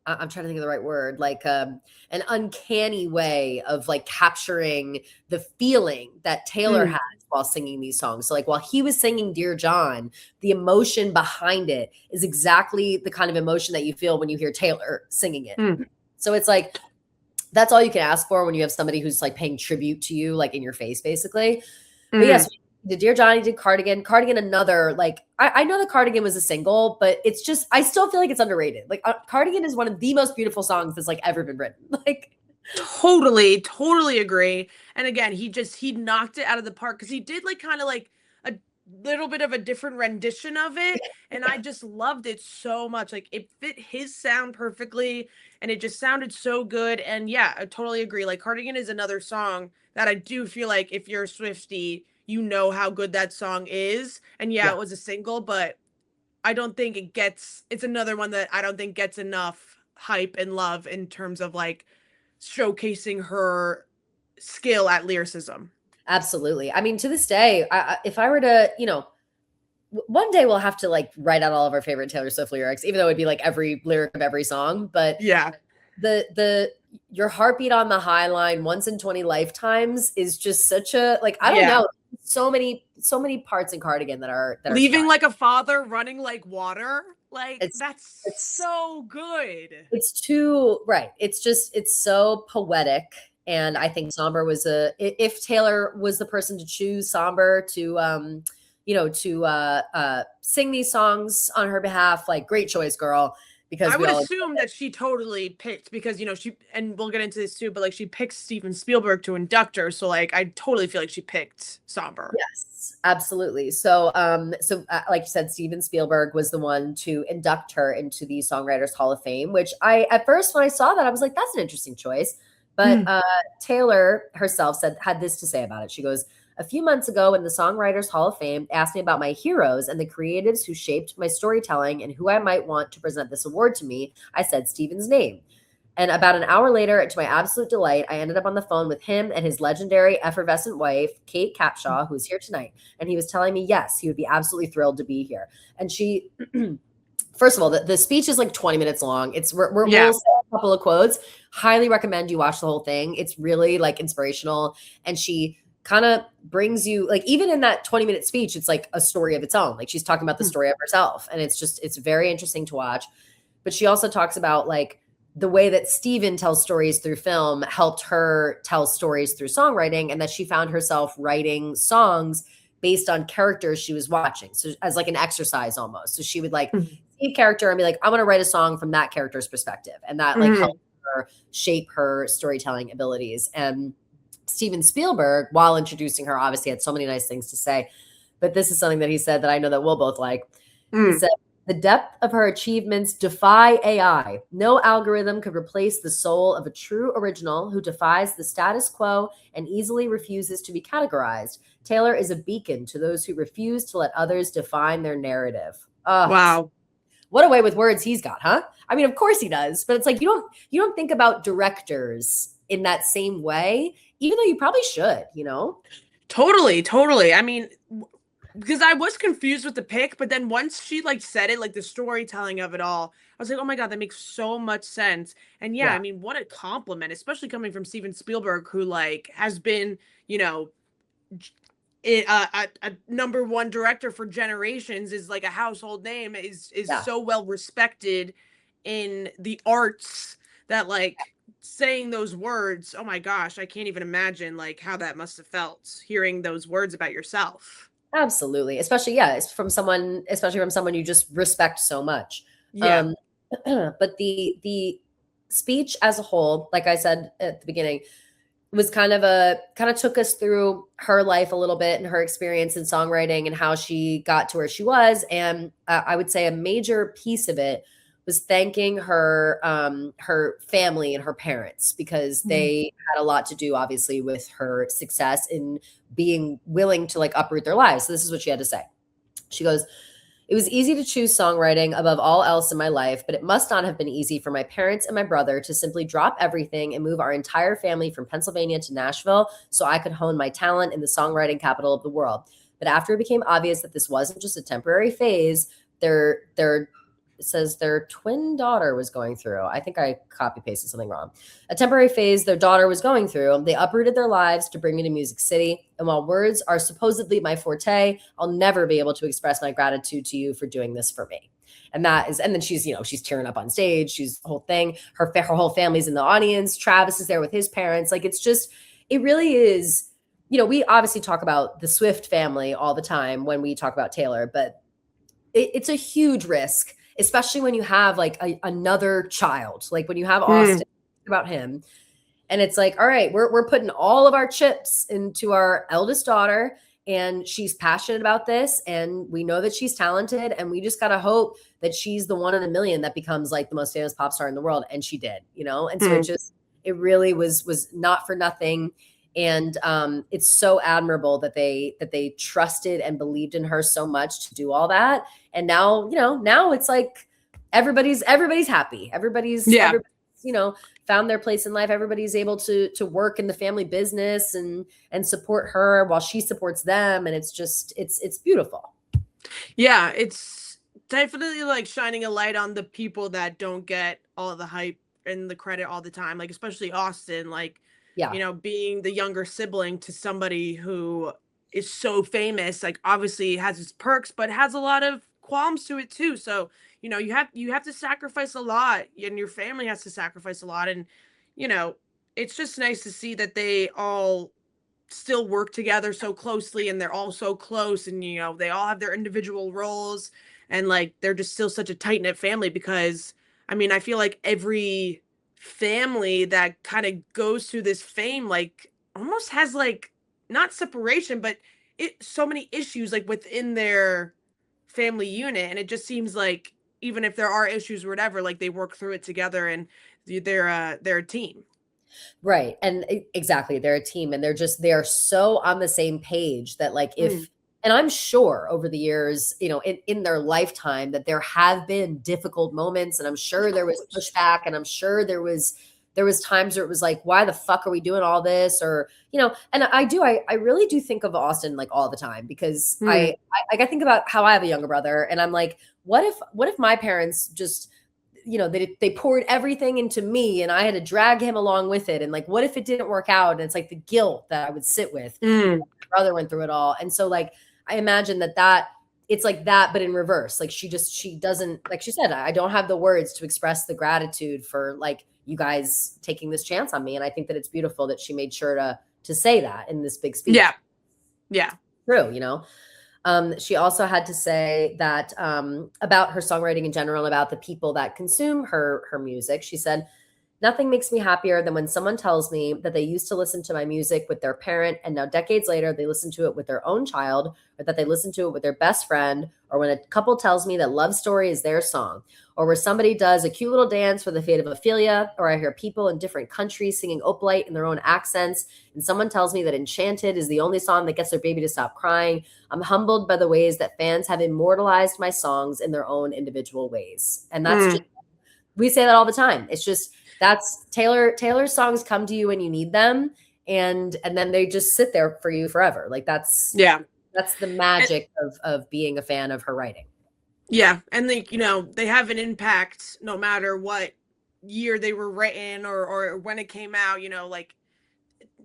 A: I'm trying to think of the right word, an uncanny way of capturing the feeling that Taylor has while singing these songs. So while he was singing Dear John, the emotion behind it is exactly the kind of emotion that you feel when you hear Taylor singing it. So it's that's all you can ask for when you have somebody who's paying tribute to you, in your face, basically. But yes, the Dear John, he did Cardigan, another, I know that Cardigan was a single, but it's just, I still feel like it's underrated. Cardigan is one of the most beautiful songs that's ever been written.
B: Totally agree. And again, he knocked it out of the park because he did a little bit of a different rendition of it. And I just loved it so much. It fit his sound perfectly and it just sounded so good. And yeah, I totally agree. Cardigan is another song that I do feel if you're a Swiftie, you know how good that song is. And it was a single, but I don't think it's another one that I don't think gets enough hype and love in terms of showcasing her skill at lyricism.
A: Absolutely. I mean, to this day, if I were to, one day we'll have to write out all of our favorite Taylor Swift lyrics, even though it'd be every lyric of every song. But your heartbeat on the high line once in 20 lifetimes is just such a I don't know. So many parts in Cardigan that are
B: leaving a father, running like water. That's so good.
A: It's too right. It's so poetic. And I think Somber was if Taylor was the person to choose Somber to sing these songs on her behalf. Like, great choice, girl. Because
B: I would assume that she totally picked, because, and we'll get into this too, but like she picked Steven Spielberg to induct her. So like, I totally feel like she picked Somber.
A: Yes, absolutely. So, like you said, Steven Spielberg was the one to induct her into the Songwriters Hall of Fame, which at first, when I saw that, I was like, that's an interesting choice. But Taylor herself had this to say about it. She goes, a few months ago, when the Songwriters Hall of Fame asked me about my heroes and the creatives who shaped my storytelling and who I might want to present this award to me, I said Steven's name. And about an hour later, to my absolute delight, I ended up on the phone with him and his legendary effervescent wife, Kate Capshaw, who's here tonight. And he was telling me, yes, he would be absolutely thrilled to be here. And she, first of all, the speech is like 20 minutes long. We'll say a couple of quotes. Highly recommend you watch the whole thing. It's really like inspirational. And she kind of brings you, like, even in that 20-minute speech, it's like a story of its own. Like, she's talking about the story of herself. And it's very interesting to watch. But she also talks about like the way that Steven tells stories through film helped her tell stories through songwriting, and that she found herself writing songs based on characters she was watching. So as like an exercise almost. So she would like see a character and be like, I'm going to write a song from that character's perspective. And that like helped her shape her storytelling abilities. And Steven Spielberg, while introducing her, obviously had so many nice things to say. But this is something that he said that I know that we'll both like. He said, the depth of her achievements defy AI. No algorithm could replace the soul of a true original who defies the status quo and easily refuses to be categorized. Taylor is a beacon to those who refuse to let others define their narrative.
B: Wow.
A: What a way with words he's got, huh? I mean, of course he does, but it's like you don't think about directors in that same way, even though you probably should,
B: Totally. I mean, because I was confused with the pick, but then once she like said it, like the storytelling of it all, I was like, oh my God, that makes so much sense. And yeah, I mean, what a compliment, especially coming from Steven Spielberg, who like has been, a number one director for generations, is like a household name, is so well respected in the arts, that like saying those words, oh my gosh, I can't even imagine like how that must have felt hearing those words about yourself.
A: Absolutely. Especially, especially from someone you just respect so much.
B: Yeah.
A: But the speech as a whole, like I said at the beginning, was kind of took us through her life a little bit and her experience in songwriting and how she got to where she was. And I would say a major piece of it was thanking her her family and her parents, because they had a lot to do, obviously, with her success in being willing to like uproot their lives. So this is what she had to say. She goes, it was easy to choose songwriting above all else in my life, but it must not have been easy for my parents and my brother to simply drop everything and move our entire family from Pennsylvania to Nashville so I could hone my talent in the songwriting capital of the world. But after it became obvious that this wasn't just a temporary phase, it says their twin daughter was going through. I think I copy pasted something wrong. A temporary phase their daughter was going through. They uprooted their lives to bring me to Music City. And while words are supposedly my forte, I'll never be able to express my gratitude to you for doing this for me. And then she's tearing up on stage. She's the whole thing. Her whole family's in the audience. Travis is there with his parents. Like, it really is, we obviously talk about the Swift family all the time when we talk about Taylor, but it's a huge risk, especially when you have like another child, like when you have Austin, about him. And it's like, all right, we're putting all of our chips into our eldest daughter, and she's passionate about this, and we know that she's talented, and we just got to hope that she's the one in a million that becomes like the most famous pop star in the world. And she did, and so it really was not for nothing. And it's so admirable that they trusted and believed in her so much to do all that. And now, now it's like everybody's happy. Everybody's found their place in life. Everybody's able to work in the family business and support her while she supports them. And it's beautiful.
B: Yeah, it's definitely like shining a light on the people that don't get all the hype and the credit all the time. Like, especially Austin, like, being the younger sibling to somebody who is so famous, like obviously has its perks, but has a lot of qualms to it too. So, you have to sacrifice a lot, and your family has to sacrifice a lot. And, it's just nice to see that they all still work together so closely, and they're all so close, and you know, they all have their individual roles, and like they're just still such a tight-knit family. Because I mean, I feel like every family that kind of goes through this fame like almost has like not separation, but so many issues like within their family unit, and it just seems like even if there are issues or whatever, like they work through it together, and they're a team.
A: Right. And exactly. They're a team, and they're so on the same page that like
B: Mm,
A: and I'm sure over the years, in their lifetime that there have been difficult moments, and I'm
B: of
A: sure there was
B: course.
A: pushback, and I'm sure there was times where it was like, why the fuck are we doing all this? Or, and I really do think of Austin like all the time, because
B: Mm,
A: I think about how I have a younger brother, and I'm like, what if my parents just they poured everything into me, and I had to drag him along with it. And like, what if it didn't work out? And it's like the guilt that I would sit with.
B: mm,
A: My brother went through it all. And so like, I imagine that it's like that, but in reverse. Like she doesn't, like she said, I don't have the words to express the gratitude for like you guys taking this chance on me. And I think that it's beautiful that she made sure to say that in this big speech.
B: yeah, yeah.
A: True. She also had to say that about her songwriting in general, about the people that consume her music. She said, "Nothing makes me happier than when someone tells me that they used to listen to my music with their parent, and now decades later they listen to it with their own child, or that they listen to it with their best friend, or when a couple tells me that Love Story is their song, or where somebody does a cute little dance for the fate of Ophelia, or I hear people in different countries singing Opalite in their own accents, and someone tells me that Enchanted is the only song that gets their baby to stop crying. I'm humbled by the ways that fans have immortalized my songs in their own individual ways." And that's just,
B: Mm,
A: we say that all the time. It's just, that's Taylor's songs come to you when you need them, and then they just sit there for you forever. Like
B: yeah.
A: that's the
B: And,
A: magic of being a fan of her writing.
B: yeah. And like, you know, they have an impact no matter what year they were written, or when it came out, you know, like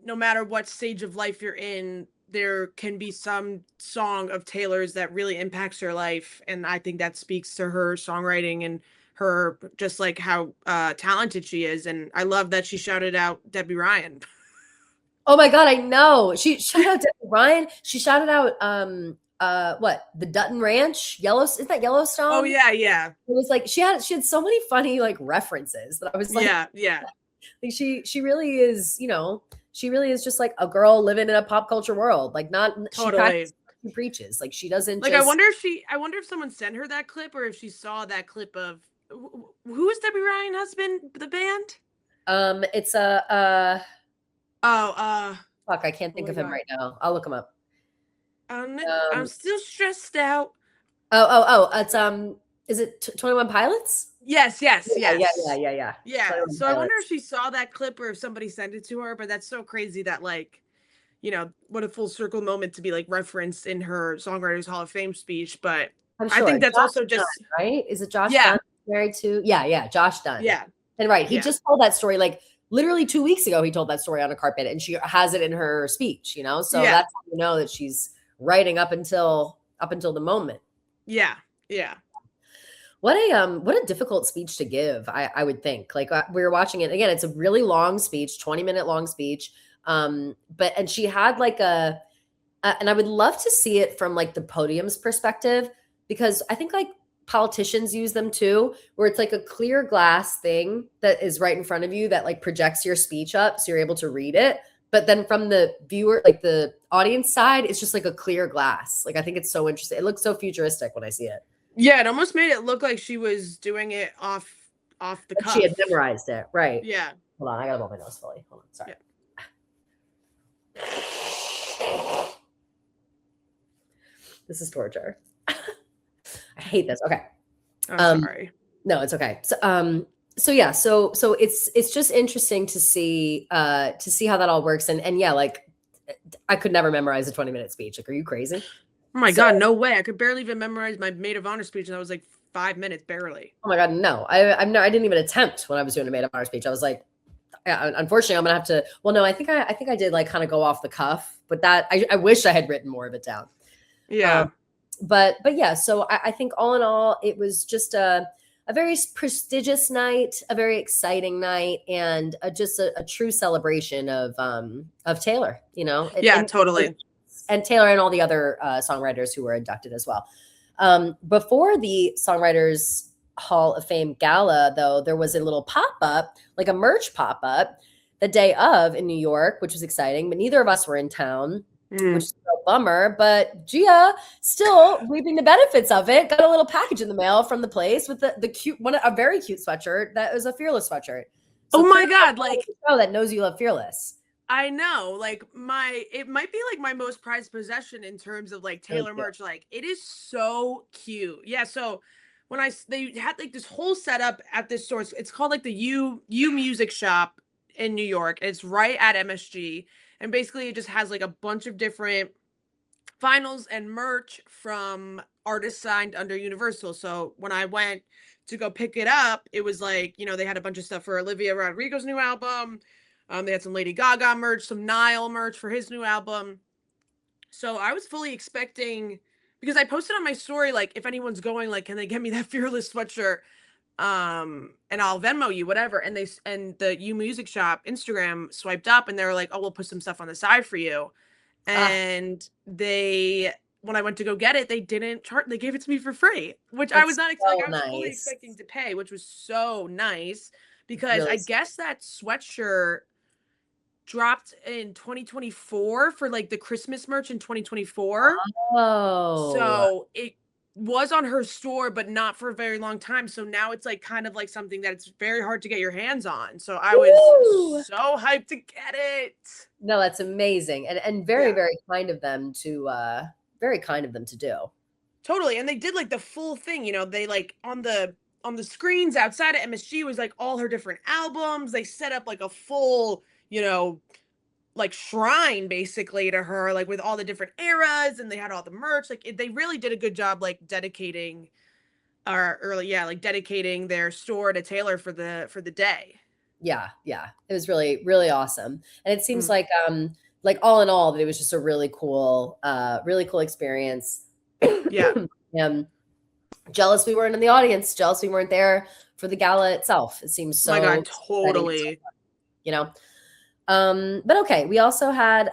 B: no matter what stage of life you're in, there can be some song of Taylor's that really impacts your life. And I think that speaks to her songwriting and her just like how talented she is. And I love that she shouted out Debbie Ryan.
A: Oh my God, I know. She shout out to Ryan. She shouted out what? The Dutton Ranch? Isn't that
B: Oh
A: Yellowstone?
B: yeah, yeah.
A: It was like she had so many funny like references that I was like,
B: Yeah, yeah.
A: like she really is, she really is just like a girl living in a pop culture world. Like, not, she
B: Totally.
A: practices what she preaches. Like, she doesn't
B: Like
A: just
B: I wonder if someone sent her that clip, or if she saw that clip of who is Debbie Ryan husband, the band?
A: it's a
B: Oh,
A: fuck, I can't
B: oh
A: think
B: my
A: of him
B: god.
A: right now. I'll look him up.
B: I'm
A: Um
B: still stressed out.
A: it's is it 21 Pilots?
B: Yes, yes,
A: Yeah.
B: yeah.
A: 21
B: So I wonder if
A: Pilots.
B: she saw that clip, or if somebody sent it to her, but that's so crazy that like, you know, what a full circle moment to be like referenced in her Songwriters Hall of Fame speech. But
A: I'm
B: I
A: sure.
B: think that's
A: Josh
B: also
A: Dunn,
B: just
A: right? Is it Josh
B: yeah,
A: Dunn married to? Yeah, Josh Dunn.
B: yeah,
A: And right, he
B: yeah,
A: just told that story like literally 2 weeks ago. He told that story on a carpet, and she has it in her speech. So
B: yeah,
A: that's how you know that she's writing up until the moment.
B: yeah, yeah.
A: What a difficult speech to give. I would think. Like, we were watching it again. It's a really long speech, 20-minute long speech. And she had like and I would love to see it from like the podium's perspective, because I think like politicians use them too, where it's like a clear glass thing that is right in front of you that like projects your speech up so you're able to read it. But then from the viewer, like the audience side, it's just like a clear glass. Like, I think it's so interesting. It looks so futuristic when I see it.
B: Yeah, it almost made it look like she was doing it off the
A: Like she had
B: cuff.
A: memorized it. Right.
B: Yeah.
A: Hold on. I got to blow my nose fully. Hold on. Sorry.
B: Yeah.
A: This is torture. I hate this. Okay.
B: I'm sorry.
A: No, it's okay. So yeah, so it's just interesting to see how that all works. And yeah, like, I could never memorize a 20-minute speech. Like, are you crazy?
B: Oh my
A: So,
B: god, no way. I could barely even memorize my maid of honor speech, and that was like 5 minutes barely.
A: oh my God, no. I didn't even attempt when I was doing a maid of honor speech. I was like, yeah, unfortunately, I'm gonna have to. Well, no, I think I did like kind of go off the cuff, but that I wish I had written more of it down.
B: Yeah.
A: But yeah, so I think all in all, it was just a very prestigious night, a very exciting night, and just a true celebration of Taylor, you know?
B: Yeah, totally.
A: And Taylor and all the other songwriters who were inducted as well. Before the Songwriters Hall of Fame gala, though, there was a little pop-up, like a merch pop-up, the day of in New York, which was exciting, but neither of us were in town, which is a bummer. But Gia still reaping the benefits of it. Got a little package in the mail from the place with the cute one, a very cute sweatshirt that was a Fearless sweatshirt. So
B: oh my God, like
A: that knows you love Fearless.
B: I know, like it might be like my most prized possession in terms of like Taylor merch. Like it is so cute. Yeah. So when they had like this whole setup at this store, it's called like the U Music Shop in New York. It's right at MSG. And basically it just has like a bunch of different vinyls and merch from artists signed under Universal. So when I went to go pick it up, it was like, you know, they had a bunch of stuff for Olivia Rodrigo's new album. They had some Lady Gaga merch, some Niall merch for his new album. So I was fully expecting, because I posted on my story, like, if anyone's going, like, can they get me that Fearless sweatshirt? And I'll Venmo you, whatever. And the U Music Shop Instagram swiped up and they were like, oh, we'll put some stuff on the side for you. And when I went to go get it, they didn't charge. They gave it to me for free, which I was not expecting. I was fully expecting to pay, which was so nice, because I guess that sweatshirt dropped in 2024 for like the Christmas merch in 2024.
A: Oh.
B: So it was on her store, but not for a very long time. So now it's like kind of like something that it's very hard to get your hands on. So I was so hyped to get it.
A: No, that's amazing. And very, very kind of them to do.
B: Totally. And they did like the full thing, you know, they like on the screens outside of MSG was like all her different albums. They set up like a full, you know, like shrine basically to her, like with all the different eras, and they had all the merch. Like they really did a good job, like dedicating dedicating their store to Taylor for the day.
A: Yeah. It was really, really awesome. And it seems like all in all that it was just a really cool experience.
B: Yeah.
A: Jealous we weren't in the audience, jealous we weren't there for the gala itself. It seems so.
B: Oh my God, totally.
A: You know. But okay, we also had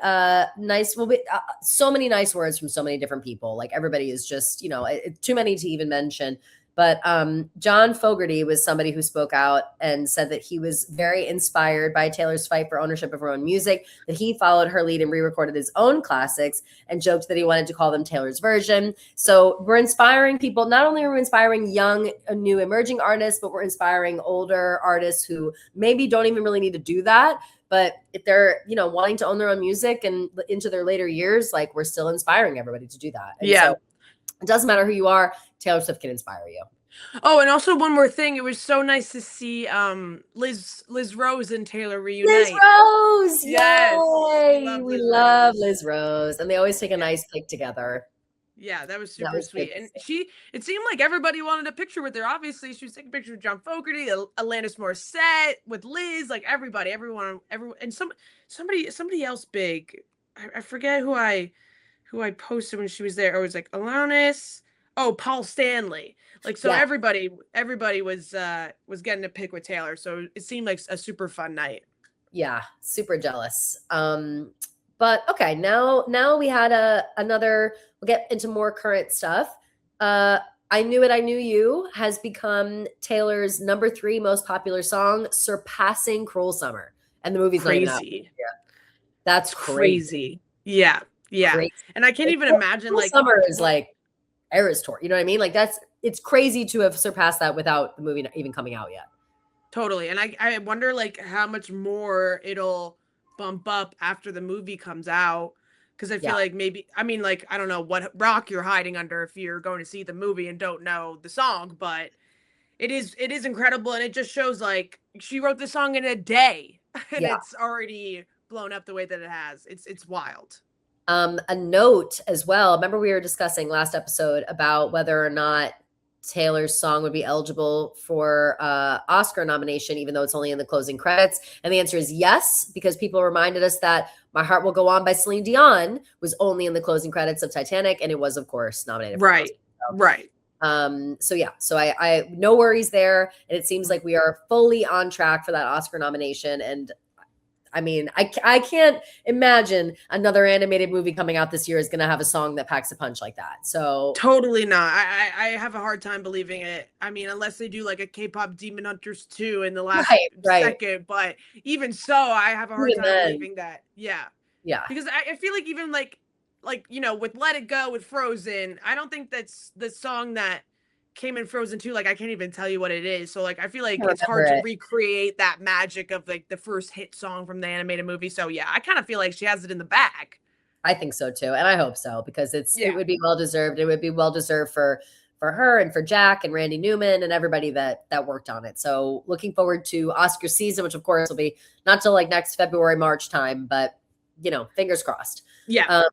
A: so many nice words from so many different people. Like everybody is just, you know, too many to even mention. But John Fogerty was somebody who spoke out and said that he was very inspired by Taylor's fight for ownership of her own music, that he followed her lead and re-recorded his own classics, and joked that he wanted to call them Taylor's version. So we're inspiring people. Not only are we inspiring young, new emerging artists, but we're inspiring older artists who maybe don't even really need to do that. But if they're, you know, wanting to own their own music and into their later years, like we're still inspiring everybody to do that. And so it doesn't matter who you are, Taylor Swift can inspire you.
B: Oh, and also one more thing. It was so nice to see Liz Rose and Taylor reunite.
A: Liz Rose!
B: Yes.
A: Yay! We love Liz Rose. And they always take a nice pic together.
B: Yeah, that was super sweet. And it seemed like everybody wanted a picture with her. Obviously, she was taking pictures with John Fogerty, Alanis Morissette, with Liz, like everyone, and somebody else big. I forget who I posted when she was there. Or it was like Alanis. Oh, Paul Stanley. Like, so everybody was getting a pic with Taylor. So it seemed like a super fun night.
A: Yeah, super jealous. But okay, now we had another. We'll get into more current stuff. I Knew It, I Knew You has become Taylor's number 3 most popular song, surpassing Cruel Summer. And the movie's
B: crazy.
A: Not even out. Yeah. That's crazy.
B: Yeah. Crazy. And I can't even imagine
A: Cruel
B: like
A: Summer is like Eras Tour. You know what I mean? Like it's crazy to have surpassed that without the movie not even coming out yet.
B: Totally. And I wonder like how much more it'll bump up after the movie comes out. Because I feel like maybe, I mean, like, I don't know what rock you're hiding under if you're going to see the movie and don't know the song, but it is incredible. And it just shows like she wrote the song in a day and it's already blown up the way that it has. It's wild.
A: A note as well. Remember we were discussing last episode about whether or not Taylor's song would be eligible for Oscar nomination, even though it's only in the closing credits. And the answer is yes, because people reminded us that My Heart Will Go On by Celine Dion was only in the closing credits of Titanic, and it was, of course, nominated.
B: Right.
A: So,
B: right.
A: So yeah, so I no worries there. And it seems like we are fully on track for that Oscar nomination. And I mean, I can't imagine another animated movie coming out this year is going to have a song that packs a punch like that. So
B: totally not. I have a hard time believing it. I mean, unless they do like a K-pop Demon Hunters 2 in the last second. But even so, I have a hard time believing that. Yeah.
A: Yeah.
B: Because I feel like even like, you know, with Let It Go, with Frozen, I don't think that's the song that came in Frozen 2. Like, I can't even tell you what it is. So like, I feel like it's hard to recreate that magic of like the first hit song from the animated movie. So yeah, I kind of feel like she has it in the bag.
A: I think so too. And I hope so, because it would be well-deserved. It would be well-deserved for her and for Jack and Randy Newman and everybody that worked on it. So looking forward to Oscar season, which of course will be not till like next February, March time, but you know, fingers crossed.
B: Yeah.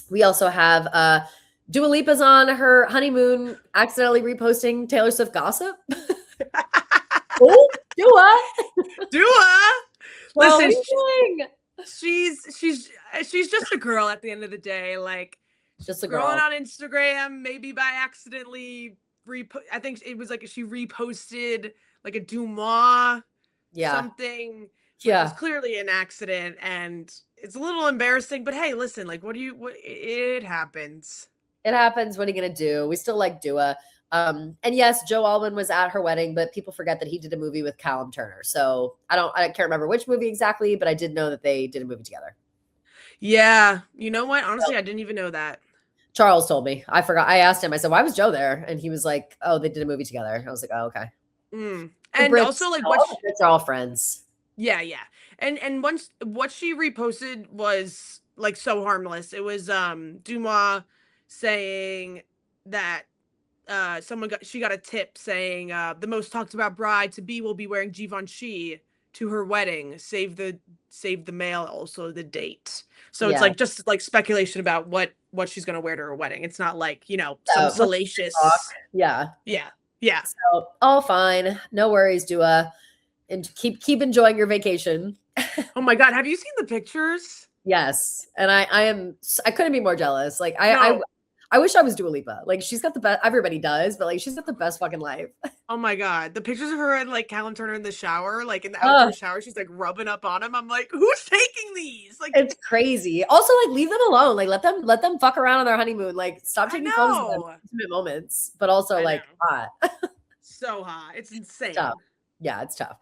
A: We also have Dua Lipa's on her honeymoon, accidentally reposting Taylor Swift gossip. Oh,
B: Dua.
A: Well,
B: listen,
A: what are you doing?
B: She's just a girl at the end of the day. Like,
A: just a girl
B: scrolling on Instagram, maybe by accidentally I think it was like she reposted like a Dumas something.
A: Yeah,
B: it was clearly an accident, and it's a little embarrassing. But hey, listen, like, it happens.
A: It happens. What are you gonna do? We still like Dua. And yes, Joe Alwyn was at her wedding, but people forget that he did a movie with Callum Turner. So I can't remember which movie exactly, but I did know that they did a movie together.
B: Yeah. You know what? Honestly, I didn't even know that.
A: Charles told me. I forgot. I asked him, I said, why was Joe there? And he was like, oh, they did a movie together. I was like, oh, okay.
B: And also like
A: they're all friends.
B: Yeah. And what she reposted was like so harmless. It was Dumas saying that she got a tip saying the most talked about bride to be will be wearing Givenchy to her wedding. Save the mail, also the date. So it's like just like speculation about what she's gonna wear to her wedding. It's not like, you know, some salacious
A: talk. Yeah. So all fine, no worries, Dua, and keep enjoying your vacation.
B: Oh my God, have you seen the pictures?
A: Yes, and I couldn't be more jealous. Like I wish I was Dua Lipa. Like, she's got the best. Everybody does, but like, she's got the best fucking life.
B: Oh my God, the pictures of her and like Callum Turner in the shower, like in the outdoor shower, she's like rubbing up on him. I'm like, who's taking these? Like,
A: it's crazy. Also, like, leave them alone. Like, let them fuck around on their honeymoon. Like, stop taking photos of them intimate moments. But also, like, hot.
B: So hot. It's insane.
A: Tough. Yeah, it's tough.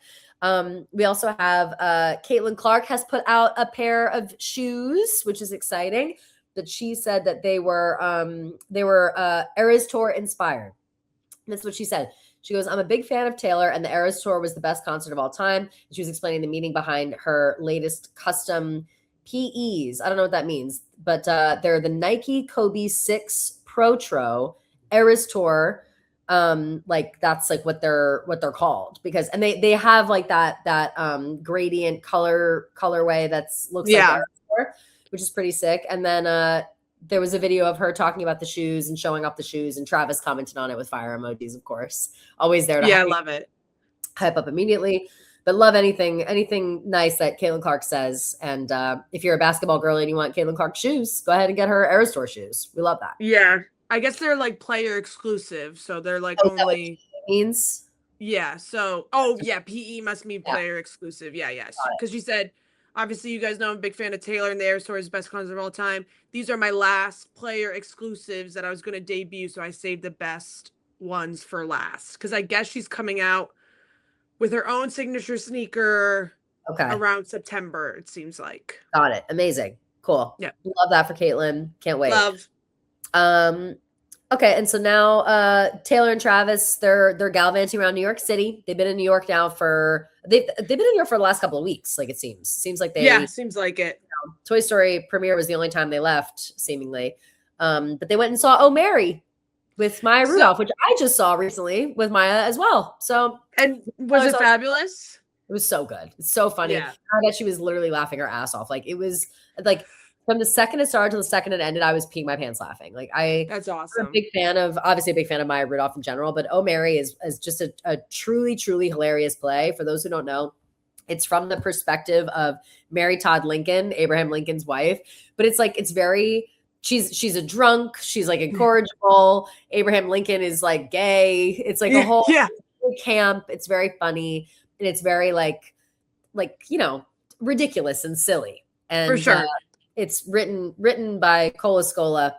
A: We also have Caitlin Clark has put out a pair of shoes, which is exciting. That she said that they were Eras Tour inspired. And that's what she said. She goes, I'm a big fan of Taylor, and the Eras Tour was the best concert of all time. And she was explaining the meaning behind her latest custom PEs. I don't know what that means, but they're the Nike Kobe 6 Protro Eras Tour. Like that's like what they're called, because and they have like that gradient colorway that's looks like Eras Tour, which is pretty sick. And then there was a video of her talking about the shoes and showing off the shoes, and Travis commented on it with fire emojis, of course. Always there to
B: I love it.
A: Hype up immediately. But love anything nice that Caitlin Clark says. And if you're a basketball girl and you want Caitlin Clark shoes, go ahead and get her Eras Tour shoes. We love that.
B: Yeah. I guess they're like player exclusive. So they're like only
A: means.
B: Yeah. So PE must mean player exclusive. Yeah. Because she said, obviously, you guys know I'm a big fan of Taylor, and the Eras Tour is the best concert of all time. These are my last player exclusives that I was going to debut, so I saved the best ones for last. Because I guess she's coming out with her own signature sneaker around September, it seems like.
A: Got it. Amazing. Cool.
B: Yeah.
A: Love that for Caitlin. Can't wait.
B: Love.
A: Okay, and so now Taylor and Travis, they're gallivanting around New York City. They've been in New York now they've been in New York for the last couple of weeks, like it seems. Seems like
B: seems like it.
A: You know, Toy Story premiere was the only time they left, seemingly. But they went and saw Oh Mary with Maya Rudolph, which I just saw recently with Maya as well. So,
B: and was it fabulous?
A: It was so good. It's so funny.
B: Yeah.
A: I bet she was literally laughing her ass off. Like, it was like from the second it started to the second it ended, I was peeing my pants laughing. Like,
B: that's awesome.
A: I'm obviously a big fan of Maya Rudolph in general, but Oh Mary is just a truly, truly hilarious play. For those who don't know, it's from the perspective of Mary Todd Lincoln, Abraham Lincoln's wife, but it's like, it's very she's a drunk. She's like incorrigible. Abraham Lincoln is like gay. It's like a whole camp. It's very funny, and it's very like ridiculous and silly. And
B: for sure,
A: it's written by Cola Scola,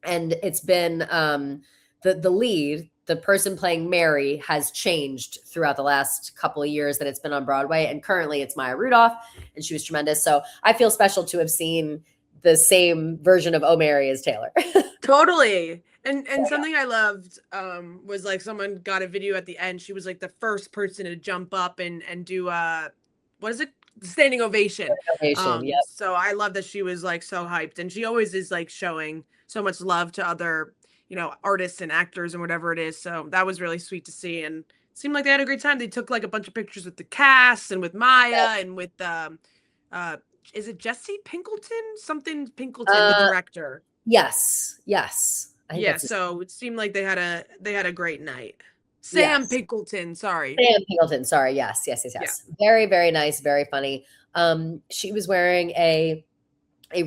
A: and it's been the lead. The person playing Mary has changed throughout the last couple of years that it's been on Broadway, and currently it's Maya Rudolph, and she was tremendous. So I feel special to have seen the same version of Oh Mary as Taylor.
B: Totally. And something I loved was like someone got a video at the end. She was like the first person to jump up and do what is it? Standing ovation.
A: Yep.
B: So I love that she was like so hyped, and she always is like showing so much love to other, artists and actors and whatever it is. So that was really sweet to see, and it seemed like they had a great time. They took like a bunch of pictures with the cast and with Maya and with is it Jesse Pinkleton? Something Pinkleton, the director.
A: Yes.
B: So it seemed like they had a great night. Sam Pinkleton, sorry.
A: Sam Pinkleton, sorry. Yes. Yeah. Very, very nice, very funny. She was wearing a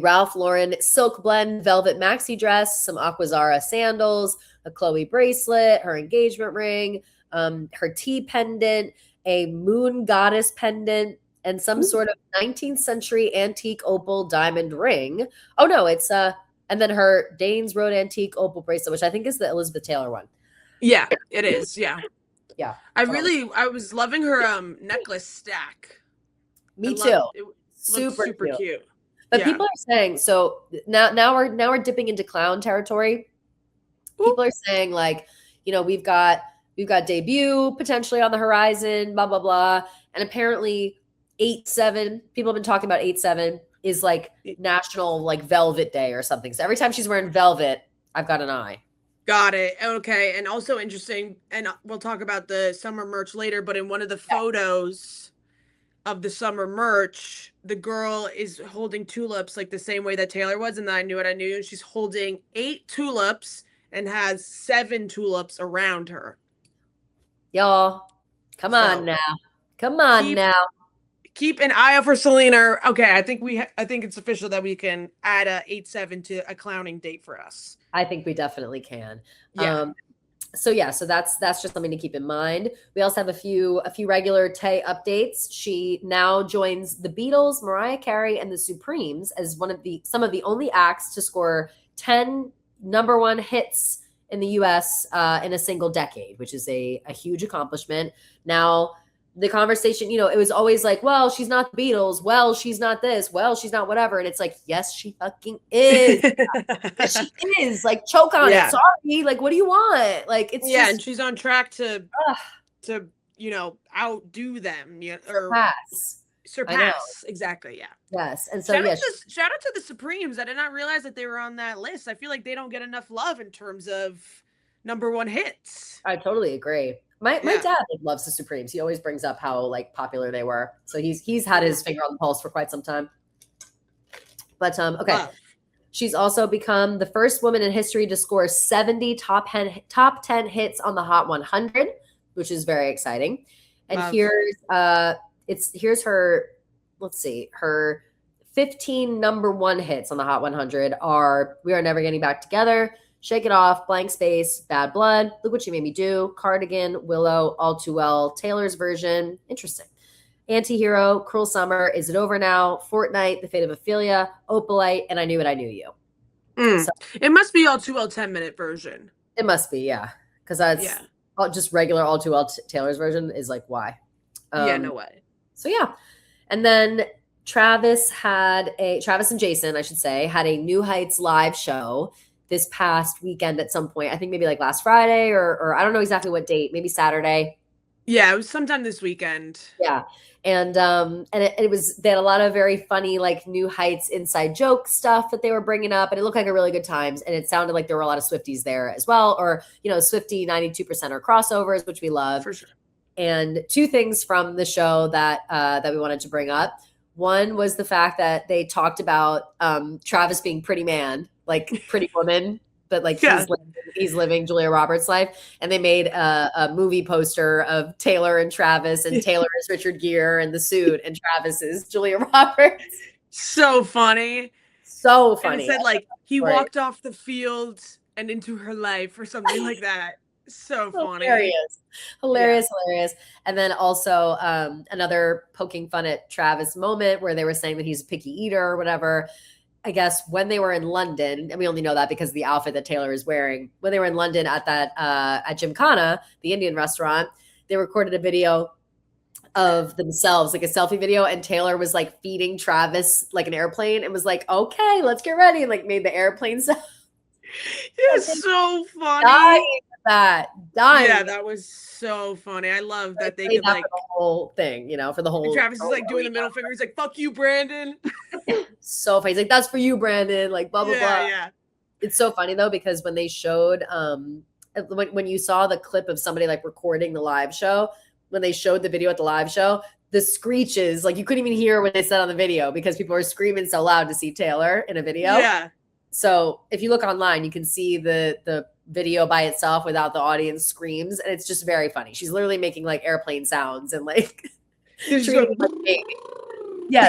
A: Ralph Lauren silk blend velvet maxi dress, some Aquazzara sandals, a Chloe bracelet, her engagement ring, her tea pendant, a moon goddess pendant, and some sort of 19th century antique opal diamond ring. Oh no, it's and then her Danes Road antique opal bracelet, which I think is the Elizabeth Taylor one.
B: Yeah, it is. Yeah.
A: Yeah.
B: I was loving her necklace stack.
A: Me too.
B: Super cute.
A: But people are saying, so now we're dipping into clown territory. People are saying like, we've got debut potentially on the horizon, blah blah blah, and apparently 8/7. People have been talking about 8/7 is like National like Velvet Day or something. So every time she's wearing velvet, I've got an eye.
B: Got it. Okay, and also interesting, and we'll talk about the summer merch later. But in one of the photos of the summer merch, the girl is holding tulips like the same way that Taylor was, and I Knew What I Knew. She's holding 8 tulips and has 7 tulips around her.
A: Y'all, come on now.
B: Keep an eye out for Selena. Okay, I think it's official that we can add a 8/7 to a clowning date for us.
A: I think we definitely can.
B: Yeah.
A: So that's just something to keep in mind. We also have a few regular Tay updates. She now joins the Beatles, Mariah Carey, and the Supremes as some of the only acts to score 10 number one hits in the US in a single decade, which is a huge accomplishment. Now, the conversation, it was always like, well, she's not the Beatles. Well, she's not this. Well, she's not whatever. And it's like, yes, she fucking is. She is. Like, choke on it. Sorry. Like, what do you want? Like, it's just,
B: and she's on track to outdo them. Surpass. Exactly. Yeah.
A: Yes. And so,
B: shout out to the Supremes. I did not realize that they were on that list. I feel like they don't get enough love in terms of number one hits.
A: I totally agree. My dad loves the Supremes. He always brings up how like popular they were. So he's had his finger on the pulse for quite some time. But okay. She's also become the first woman in history to score 70 top 10 hits on the Hot 100, which is very exciting. And here's her, let's see, her 15 number one hits on the Hot 100 are We Are Never Getting Back Together, Shake It Off, Blank Space, Bad Blood, Look What You Made Me Do, Cardigan, Willow, All Too Well, Taylor's Version, interesting, Antihero, Cruel Summer, Is It Over Now, Fortnight, The Fate of Ophelia, Opalite, and I Knew What I Knew You.
B: So, it must be All Too Well 10-minute version.
A: It must be, yeah. Because that's just regular All Too Well Taylor's version is like, why?
B: No way.
A: So yeah. And then Travis and Jason, I should say, had a New Heights live show this past weekend at some point. I think maybe like last Friday or I don't know exactly what date, maybe Saturday.
B: Yeah, it was sometime this weekend.
A: Yeah. And it was, they had a lot of very funny, like New Heights inside joke stuff that they were bringing up, and it looked like a really good times. And it sounded like there were a lot of Swifties there as well, or, Swiftie 92% or crossovers, which we love.
B: For sure.
A: And 2 things from the show that we wanted to bring up. One was the fact that they talked about Travis being Pretty Man, like Pretty Woman, but like he's living Julia Roberts' life. And they made a movie poster of Taylor and Travis, and Taylor is Richard Gere in the suit, and Travis is Julia Roberts.
B: So funny.
A: so
B: And
A: funny.
B: it said like he walked off the field and into her life or something like that. So funny.
A: Hilarious. And then also another poking fun at Travis moment where they were saying that he's a picky eater or whatever. I guess when they were in London, and we only know that because of the outfit that Taylor is wearing, when they were in London at that at Gymkhana, the Indian restaurant, they recorded a video of themselves, like a selfie video, and Taylor was like feeding Travis like an airplane and was like, okay, let's get ready, and like made the airplane sound.
B: It was so funny.
A: Dying.
B: Yeah, that was so funny. I love that they could like
A: for the whole thing, you know, for the whole.
B: Travis is like doing the middle finger. He's like, "Fuck you, Brandon."
A: So funny. He's like, "That's for you, Brandon." Like blah blah blah.
B: Yeah.
A: It's so funny though because when they showed, when you saw the clip of somebody like recording the live show, when they showed the video at the live show, the screeches, like you couldn't even hear what they said on the video because people were screaming so loud to see Taylor in a video.
B: Yeah.
A: So if you look online, you can see the video by itself without the audience screams, and it's just very funny. She's literally making like airplane sounds and like yes,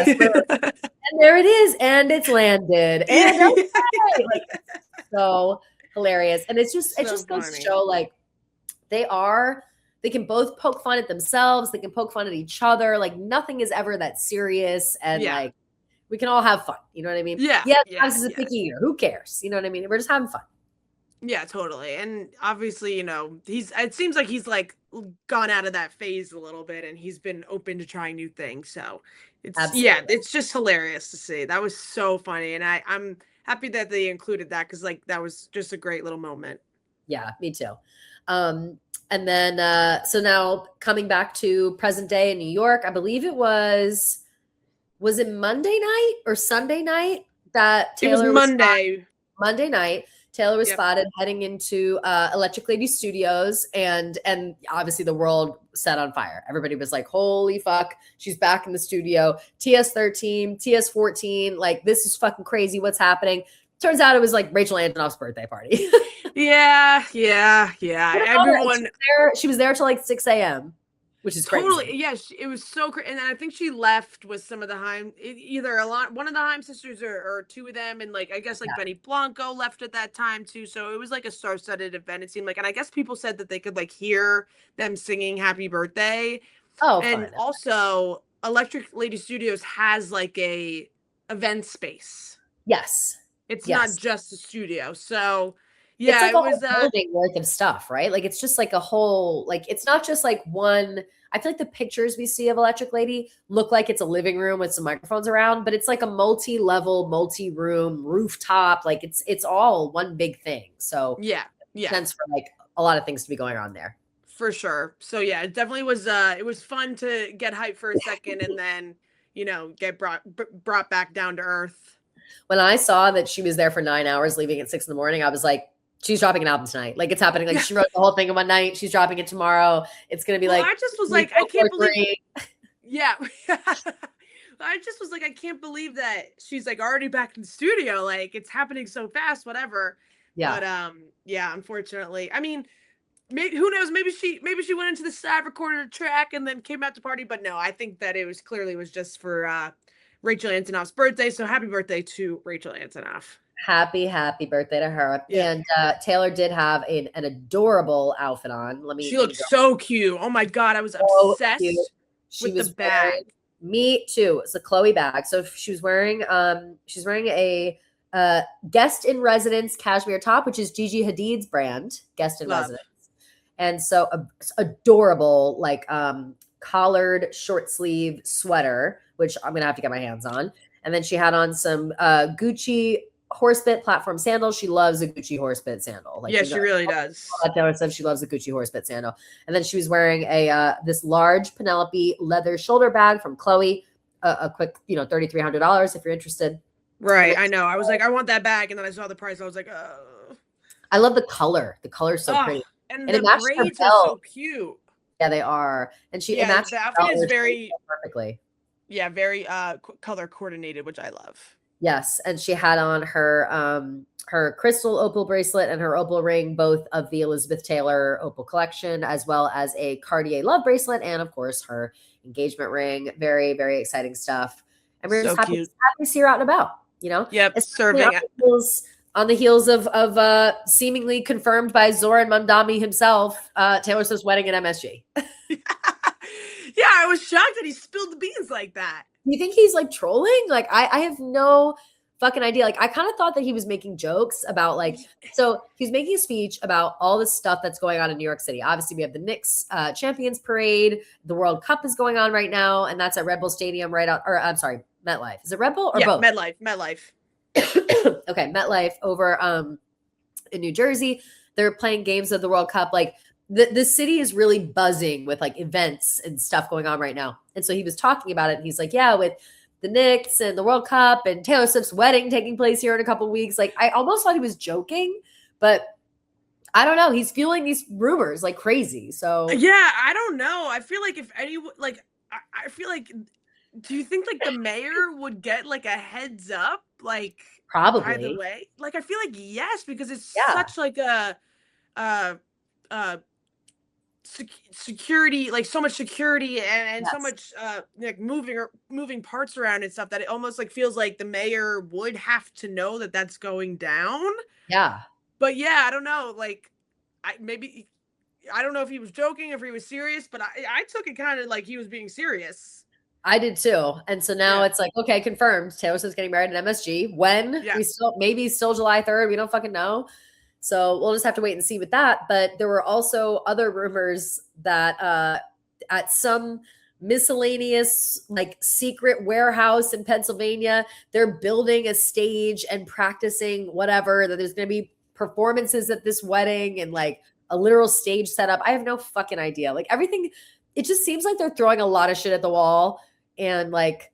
A: and there it is, and it's landed, and okay. Like so hilarious, and it just goes to show like they can both poke fun at themselves, they can poke fun at each other, like nothing is ever that serious, and like we can all have fun. You know what I mean? Travis is a picky eater. Who cares? You know what I mean? We're just having fun.
B: Yeah, totally. And obviously, you know, it seems like he's like gone out of that phase a little bit and he's been open to trying new things. So it's it's just hilarious to see. That was so funny. And I'm happy that they included that because like that was just a great little moment.
A: Yeah, me too. And then so now coming back to present day in New York, I believe it was it Monday night or Sunday night that Taylor
B: it was Monday.
A: Monday night. Taylor was spotted heading into Electric Lady Studios, and obviously the world set on fire. Everybody was like, holy fuck, she's back in the studio. TS13, TS14, like this is fucking crazy. What's happening? Turns out it was like Rachel Antonoff's birthday party.
B: Yeah. Everyone
A: she was there till like 6 a.m. which is
B: totally
A: crazy.
B: Yeah, it was so crazy. And then I think she left with some of the one of the Haim sisters or two of them, and like I guess like Benny Blanco left at that time too. So it was like a star-studded event, it seemed like. And I guess people said that they could like hear them singing Happy Birthday. Oh, and fun. Also Electric Lady Studios has like a event space.
A: Yes.
B: It's not just a studio. So
A: yeah, it's like it was a building worth of stuff, right? Like it's just like a whole, like it's not just like one. I feel like the pictures we see of Electric Lady look like it's a living room with some microphones around, but it's like a multi-level, multi-room rooftop. Like it's all one big thing. So
B: yeah,
A: sense for like a lot of things to be going on there.
B: For sure. So yeah, it definitely was. It was fun to get hyped for a second and then get brought back down to earth.
A: When I saw that she was there for 9 hours, leaving at 6 a.m, I was like, she's dropping an album tonight. Like it's happening. Like she wrote the whole thing in one night. She's dropping it tomorrow. It's going to be like,
B: I just was like, I can't believe. Yeah. I just was like, I can't believe that she's like already back in the studio. Like it's happening so fast, whatever. Yeah. But yeah, unfortunately, I mean, maybe, who knows? Maybe she went into the side, recorded a track and then came out to party. But no, I think that it was just for Rachel Antonoff's birthday. So happy birthday to Rachel Antonoff.
A: Happy birthday to her. Yeah. And Taylor did have an adorable outfit on.
B: She looked so cute. Oh my God. I was obsessed with the bag.
A: Me too. It's a Chloe bag. So she was wearing she's wearing a guest in residence cashmere top, which is Gigi Hadid's brand, guest in residence. And so adorable, like collared short sleeve sweater, which I'm gonna have to get my hands on. And then she had on some Gucci horsebit platform sandals. She loves a Gucci horsebit sandal. Like,
B: she really does.
A: She loves a Gucci horsebit sandal. And then she was wearing a this large Penelope leather shoulder bag from Chloe, a quick, $3,300 if you're interested.
B: Right, I know. I was like, I want that bag, and then I saw the price. I was like, oh.
A: I love the color. The color's so pretty,
B: and the braids are so cute.
A: Yeah, they are. And the
B: outfit is very
A: perfectly.
B: Yeah, very color coordinated, which I love.
A: Yes, and she had on her her crystal opal bracelet and her opal ring, both of the Elizabeth Taylor opal collection, as well as a Cartier love bracelet, and of course her engagement ring. Very, very exciting stuff. And we're just happy to see her out and about. you know?
B: Yep,
A: Especially
B: serving it.
A: On the heels of seemingly confirmed by Zoran Mandami himself, Taylor Swift's wedding at MSG.
B: Yeah, I was shocked that he spilled the beans like that.
A: You think he's like trolling? Like, I have no fucking idea. Like, I kind of thought that he was making jokes about like, so he's making a speech about all this stuff that's going on in New York City. Obviously, we have the Knicks Champions Parade. The World Cup is going on right now, and that's at Red Bull Stadium right out, or I'm sorry, MetLife. Is it Red Bull or both?
B: MetLife.
A: Okay, MetLife over in New Jersey. They're playing games of the World Cup. Like, the city is really buzzing with like events and stuff going on right now. And so he was talking about it. And he's like, yeah, with the Knicks and the World Cup and Taylor Swift's wedding taking place here in a couple of weeks. Like, I almost thought he was joking, but I don't know. He's fueling these rumors like crazy. So
B: yeah, I don't know. I feel like if anyone, like, I feel like, do you think like the mayor would get like a heads up? Like,
A: probably.
B: Either way, like, I feel like yes, because it's such like a security, like so much security and so much like moving parts around and stuff that it almost like feels like the mayor would have to know that that's going down.
A: Yeah.
B: But yeah, I don't know. Like, I don't know if he was joking, if he was serious, but I took it kind of like he was being serious.
A: I did too. And so now it's like, okay, confirmed. Taylor Swift's getting married at MSG. When?
B: Yeah.
A: Maybe still July 3rd. We don't fucking know. So we'll just have to wait and see with that. But there were also other rumors that at some miscellaneous like secret warehouse in Pennsylvania, they're building a stage and practicing whatever, that there's going to be performances at this wedding and like a literal stage setup. I have no fucking idea. Like, everything, it just seems like they're throwing a lot of shit at the wall. And like,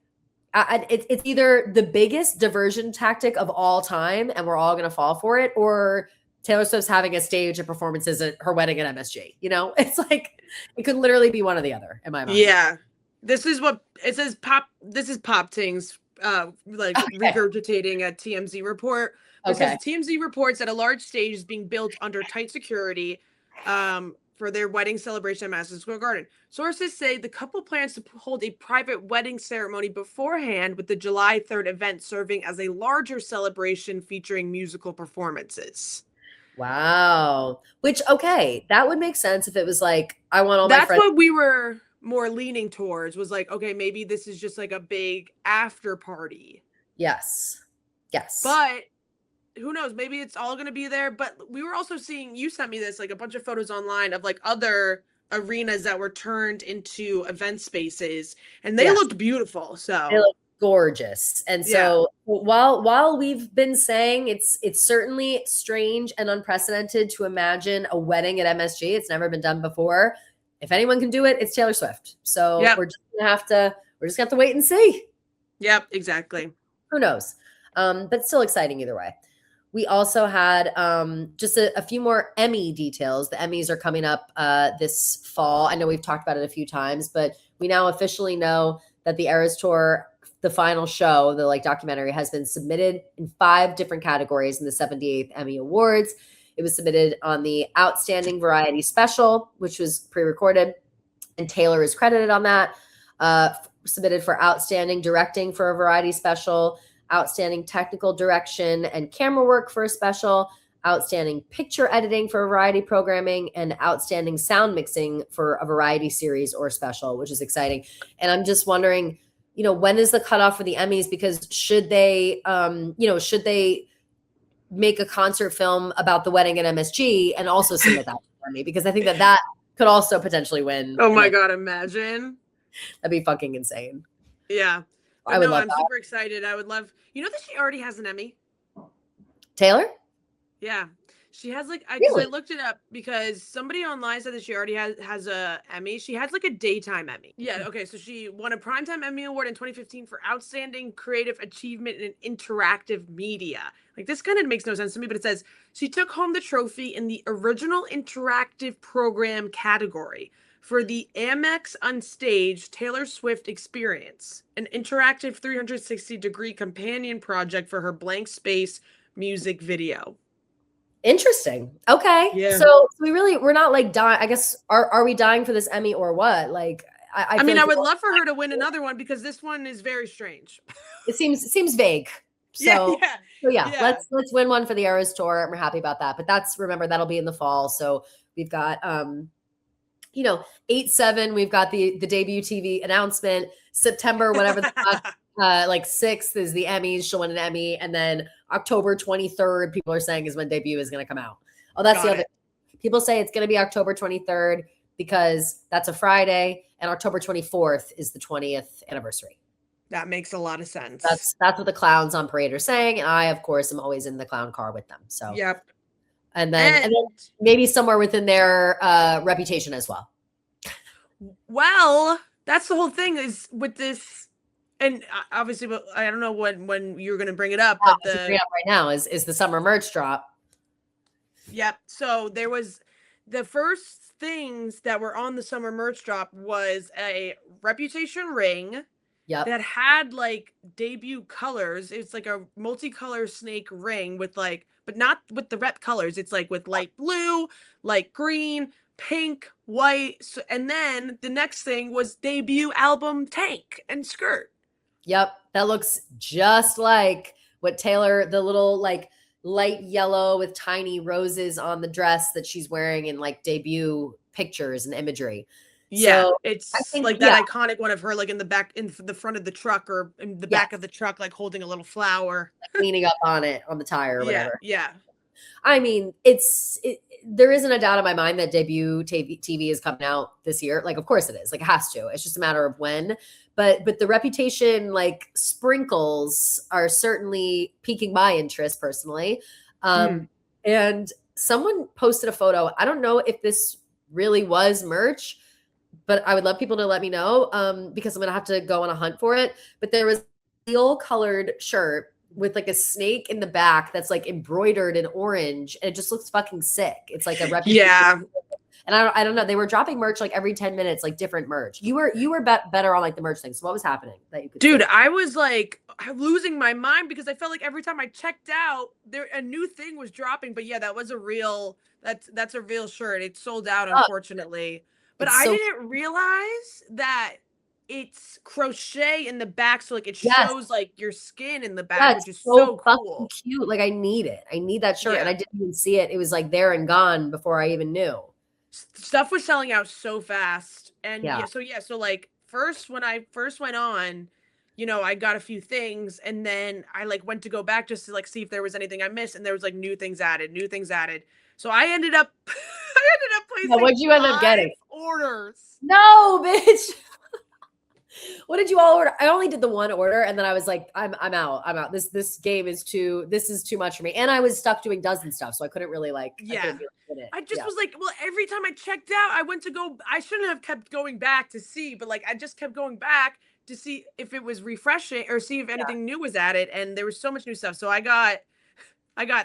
A: it's either the biggest diversion tactic of all time and we're all going to fall for it, or Taylor Swift's having a stage and performances at her wedding at MSG. You know, it's like, it could literally be one or the other in my mind.
B: Yeah. This is what it says. This is Pop Tings like regurgitating a TMZ report. It says TMZ reports that a large stage is being built under tight security for their wedding celebration at Madison Square Garden. Sources say the couple plans to hold a private wedding ceremony beforehand, with the July 3rd event serving as a larger celebration featuring musical performances.
A: Wow. Which, okay, that would make sense if it was like, I want all my friends.
B: That's what we were more leaning towards, was like, okay, maybe this is just like a big after party.
A: Yes.
B: But who knows? Maybe it's all going to be there. But we were also seeing, you sent me this, like a bunch of photos online of like other arenas that were turned into event spaces, and they looked beautiful. So
A: they look gorgeous. And so while we've been saying it's certainly strange and unprecedented to imagine a wedding at MSG, it's never been done before. If anyone can do it, it's Taylor Swift. So we're just gonna have to wait and see. Yep,
B: exactly.
A: Who knows? But still exciting either way. We also had just a few more Emmy details. The Emmys are coming up this fall. I know we've talked about it a few times, but we now officially know that the Eras Tour, the final show, the like documentary, has been submitted in 5 different categories in the 78th Emmy Awards. It was submitted on the Outstanding Variety Special, which was pre-recorded, and Taylor is credited on that. Submitted for Outstanding Directing for a Variety Special, Outstanding Technical Direction and Camera Work for a Special, Outstanding Picture Editing for a Variety Programming, and Outstanding Sound Mixing for a Variety Series or Special, which is exciting. And I'm just wondering, you know, when is the cutoff for the Emmys? Because should they make a concert film about the wedding at MSG and also submit that for me? Because I think that could also potentially win.
B: Oh my God, imagine.
A: That'd be fucking insane.
B: Yeah.
A: I would love
B: I'm
A: that.
B: super excited. I would love, you know that she already has an Emmy?
A: Taylor?
B: Yeah. She has like, I looked it up because somebody online said that she already has a Emmy. She has like a daytime Emmy. Yeah. Okay. So she won a Primetime Emmy Award in 2015 for Outstanding Creative Achievement in Interactive Media. Like, this kind of makes no sense to me, but it says she took home the trophy in the Original Interactive Program category for the Amex Unstage Taylor Swift Experience, an interactive 360-degree companion project for her Blank Space music video.
A: Interesting. Okay.
B: Yeah.
A: So we're not like dying. I guess, are we dying for this Emmy or what? Like,
B: I mean, I would love for her to win another one because this one is very strange.
A: It seems vague. So
B: yeah.
A: let's win one for the Eras Tour. We're happy about that. But remember, that'll be in the fall. So we've got 8/7, we've got the debut TV announcement. September, whatever the fuck, like 6th is the Emmys. She'll win an Emmy. And then October 23rd, people are saying, is when debut is going to come out. Oh, that's the other. People say it's going to be October 23rd because that's a Friday, and October 24th is the 20th anniversary.
B: That makes a lot of sense.
A: That's what the clowns on parade are saying, and I, of course, am always in the clown car with them. So
B: yep.
A: And then maybe somewhere within their reputation as well.
B: Well, that's the whole thing is with this, and obviously, I don't know when you're going to bring it up, but
A: bring it up right now is the summer merch drop.
B: Yep. So there was the first things that were on the summer merch drop was a Reputation ring.
A: Yep.
B: That had like debut colors. It's like a multicolor snake ring with like, but not with the rep colors. It's like with light blue, light green, pink, white. So, and then the next thing was debut album tank and skirt.
A: Yep. That looks just like what Taylor, the little like light yellow with tiny roses on the dress that she's wearing in like debut pictures and imagery.
B: Yeah, so it's like that iconic one of her, like in the back, in the front of the truck or in the back of the truck, like holding a little flower,
A: like leaning up on it on the tire or whatever.
B: Yeah.
A: I mean, there isn't a doubt in my mind that debut TV is coming out this year. Like, of course it is. Like, it has to. It's just a matter of when. But the Reputation like sprinkles are certainly piquing my interest personally. And someone posted a photo. I don't know if this really was merch, but I would love people to let me know because I'm going to have to go on a hunt for it. But there was a teal colored shirt with like a snake in the back that's like embroidered in orange. And it just looks fucking sick. It's like a Reputation.
B: Yeah.
A: And I don't know. They were dropping merch like every 10 minutes, like different merch. You were better on like the merch thing. So what was happening that you could
B: Dude, I was like losing my mind because I felt like every time I checked out, a new thing was dropping. But yeah, that was that's a real shirt. It sold out, unfortunately. But I didn't realize that it's crochet in the back. So like it shows like your skin in the back, which is so cool.
A: Cute. Like I need it. I need that shirt. And I didn't even see it. It was like there and gone before I even knew.
B: Stuff was selling out so fast. And so like when I first went on, I got a few things and then I like went to go back just to like see if there was anything I missed. And there was like new things added. So I ended up placing
A: what'd you end up getting?
B: Orders.
A: No, bitch. What did you all order? I only did the one order and then I was like, I'm out. This game is too much for me. And I was stuck doing dozen stuff. So I couldn't really like,
B: I just was like, well, every time I checked out, I shouldn't have kept going back to see, but like, I just kept going back to see if it was refreshing or see if anything new was added. And there was so much new stuff. So I got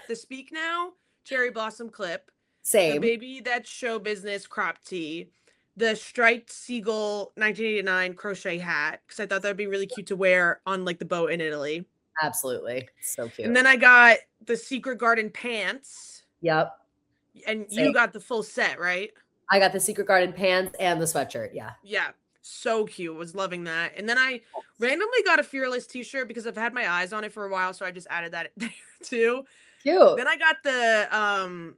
B: the Speak Now Cherry Blossom clip.
A: Same.
B: The Baby That's Show Business crop tee. The Striped Seagull 1989 crochet hat, because I thought that'd be really cute to wear on like the boat in Italy.
A: Absolutely. So cute.
B: And then I got the Secret Garden pants.
A: Yep.
B: And you got the full set, right?
A: I got the Secret Garden pants and the sweatshirt. Yeah.
B: Yeah. So cute. Was loving that. And then I randomly got a Fearless t-shirt because I've had my eyes on it for a while. So I just added that there too.
A: Cute.
B: Then I got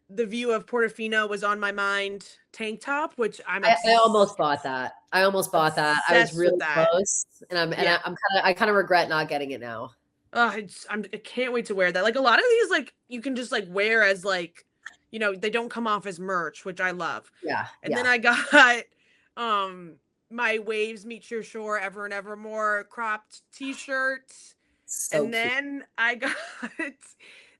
B: the View of Portofino was on my mind tank top, which I
A: almost bought that. I was really close, and I kind of regret not getting it now.
B: I can't wait to wear that. Like a lot of these, like you can just like wear as like, they don't come off as merch, which I love.
A: Yeah.
B: And then I got my Waves Meet Your Shore Ever and Evermore cropped t-shirts, and then I got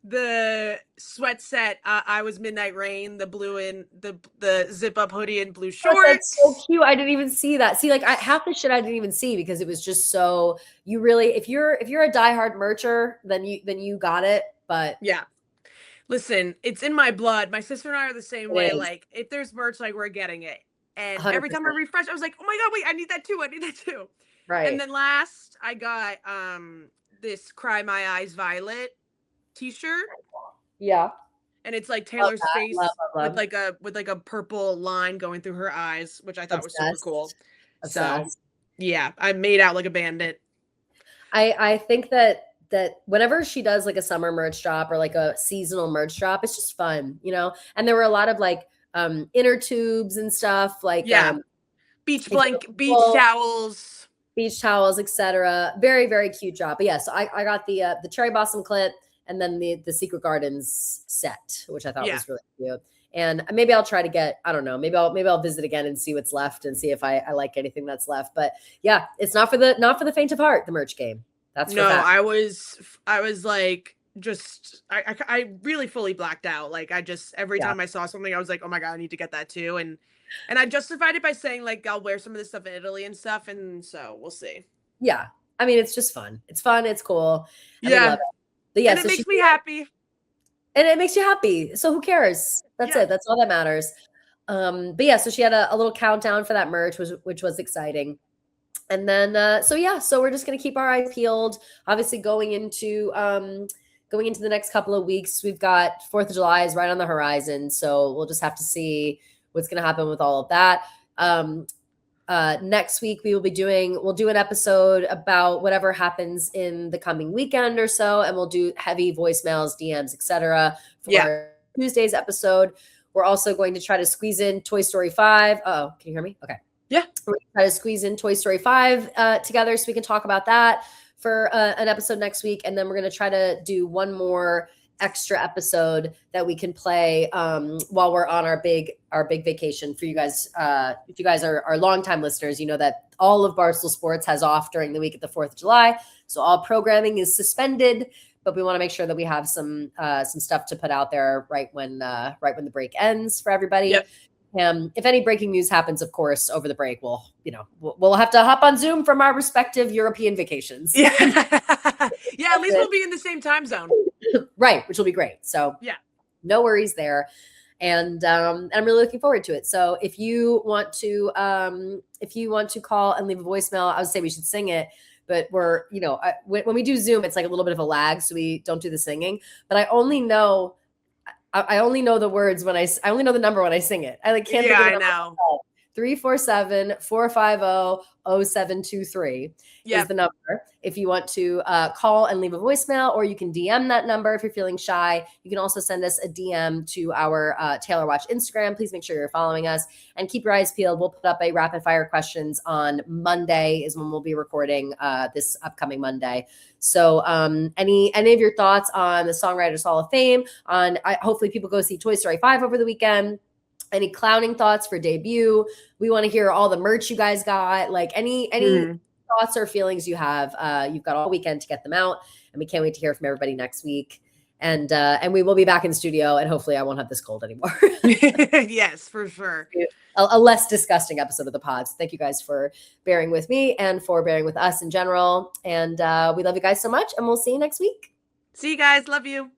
B: the sweat set. I Was Midnight Rain, the blue and the zip up hoodie and blue shorts.
A: That's so cute. I didn't even see that. See, like half the shit I didn't even see because it was just so. You really, if you're a diehard mercher, then you got it. But
B: yeah, listen, it's in my blood. My sister and I are the same way. Like if there's merch, like we're getting it. And 100%. Every time I refresh, I was like, oh my god, wait, I need that too.
A: Right.
B: And then last, I got this Cry My Eyes Violet t-shirt.
A: Yeah.
B: And it's like Taylor's face with like a purple line going through her eyes, which I thought was super cool.
A: Obsessed.
B: So yeah, I made out like a bandit.
A: I think that that whenever she does like a summer merch drop or like a seasonal merch drop, it's just fun, you know? And there were a lot of like inner tubes and stuff like
B: beach towels,
A: etc. Very, very cute drop. But yeah, so I got the cherry blossom clip and then the Secret Gardens set, which I thought was really cute. And maybe I'll try to get, I don't know, maybe I'll visit again and see what's left and see if I like anything that's left. But yeah, it's not for the faint of heart, the merch game. That's
B: no, I was like, just I really fully blacked out. Like I just every time I saw something, I was like, oh my God, I need to get that too. And I justified it by saying like I'll wear some of this stuff in Italy and stuff. And so we'll see.
A: Yeah. I mean, it's just fun. It's fun. It's cool.
B: And we love
A: it. But yeah,
B: and it makes me happy.
A: And it makes you happy. So who cares? That's it. That's all that matters. But yeah, so she had a little countdown for that merch, which was exciting. And then, so we're just going to keep our eyes peeled. Obviously going into the next couple of weeks, we've got 4th of July is right on the horizon. So we'll just have to see what's going to happen with all of that. Next week we'll do an episode about whatever happens in the coming weekend or so. And we'll do heavy voicemails, DMs, etc. for Tuesday's episode. We're also going to try to squeeze in Toy Story 5. Oh, can you hear me? Okay.
B: Yeah.
A: We're going to try to squeeze in Toy Story 5 together so we can talk about that for an episode next week. And then we're going to try to do one more extra episode that we can play while we're on our big vacation for you guys. If you guys are longtime listeners, you know that all of Barstool Sports has off during the week of the 4th of July. So all programming is suspended, but we want to make sure that we have some stuff to put out there right when the break ends for everybody.
B: Yep.
A: If any breaking news happens, of course, over the break, we'll have to hop on Zoom from our respective European vacations.
B: Yeah. Yeah. At least we'll be in the same time zone.
A: Right. Which will be great. So
B: yeah,
A: no worries there. And I'm really looking forward to it. So if you want to call and leave a voicemail, I would say we should sing it, but we're, when we do Zoom, it's like a little bit of a lag. So we don't do the singing, but I only know the words I only know the number when I sing it. I can't think of the number. I know. 347-450-0723 is the number. If you want to call and leave a voicemail, or you can DM that number if you're feeling shy. You can also send us a DM to our Taylor Watch Instagram. Please make sure you're following us and keep your eyes peeled. We'll put up a rapid fire questions on Monday is when we'll be recording this upcoming Monday. So any of your thoughts on the Songwriters Hall of Fame, hopefully people go see Toy Story 5 over the weekend. Any clowning thoughts for debut? We want to hear all the merch you guys got. Like any thoughts or feelings you have. You've got all weekend to get them out, and we can't wait to hear from everybody next week. And we will be back in the studio, and hopefully I won't have this cold anymore.
B: Yes, for sure.
A: A less disgusting episode of the pod. So thank you guys for bearing with me and for bearing with us in general. And we love you guys so much, and we'll see you next week.
B: See you guys. Love you.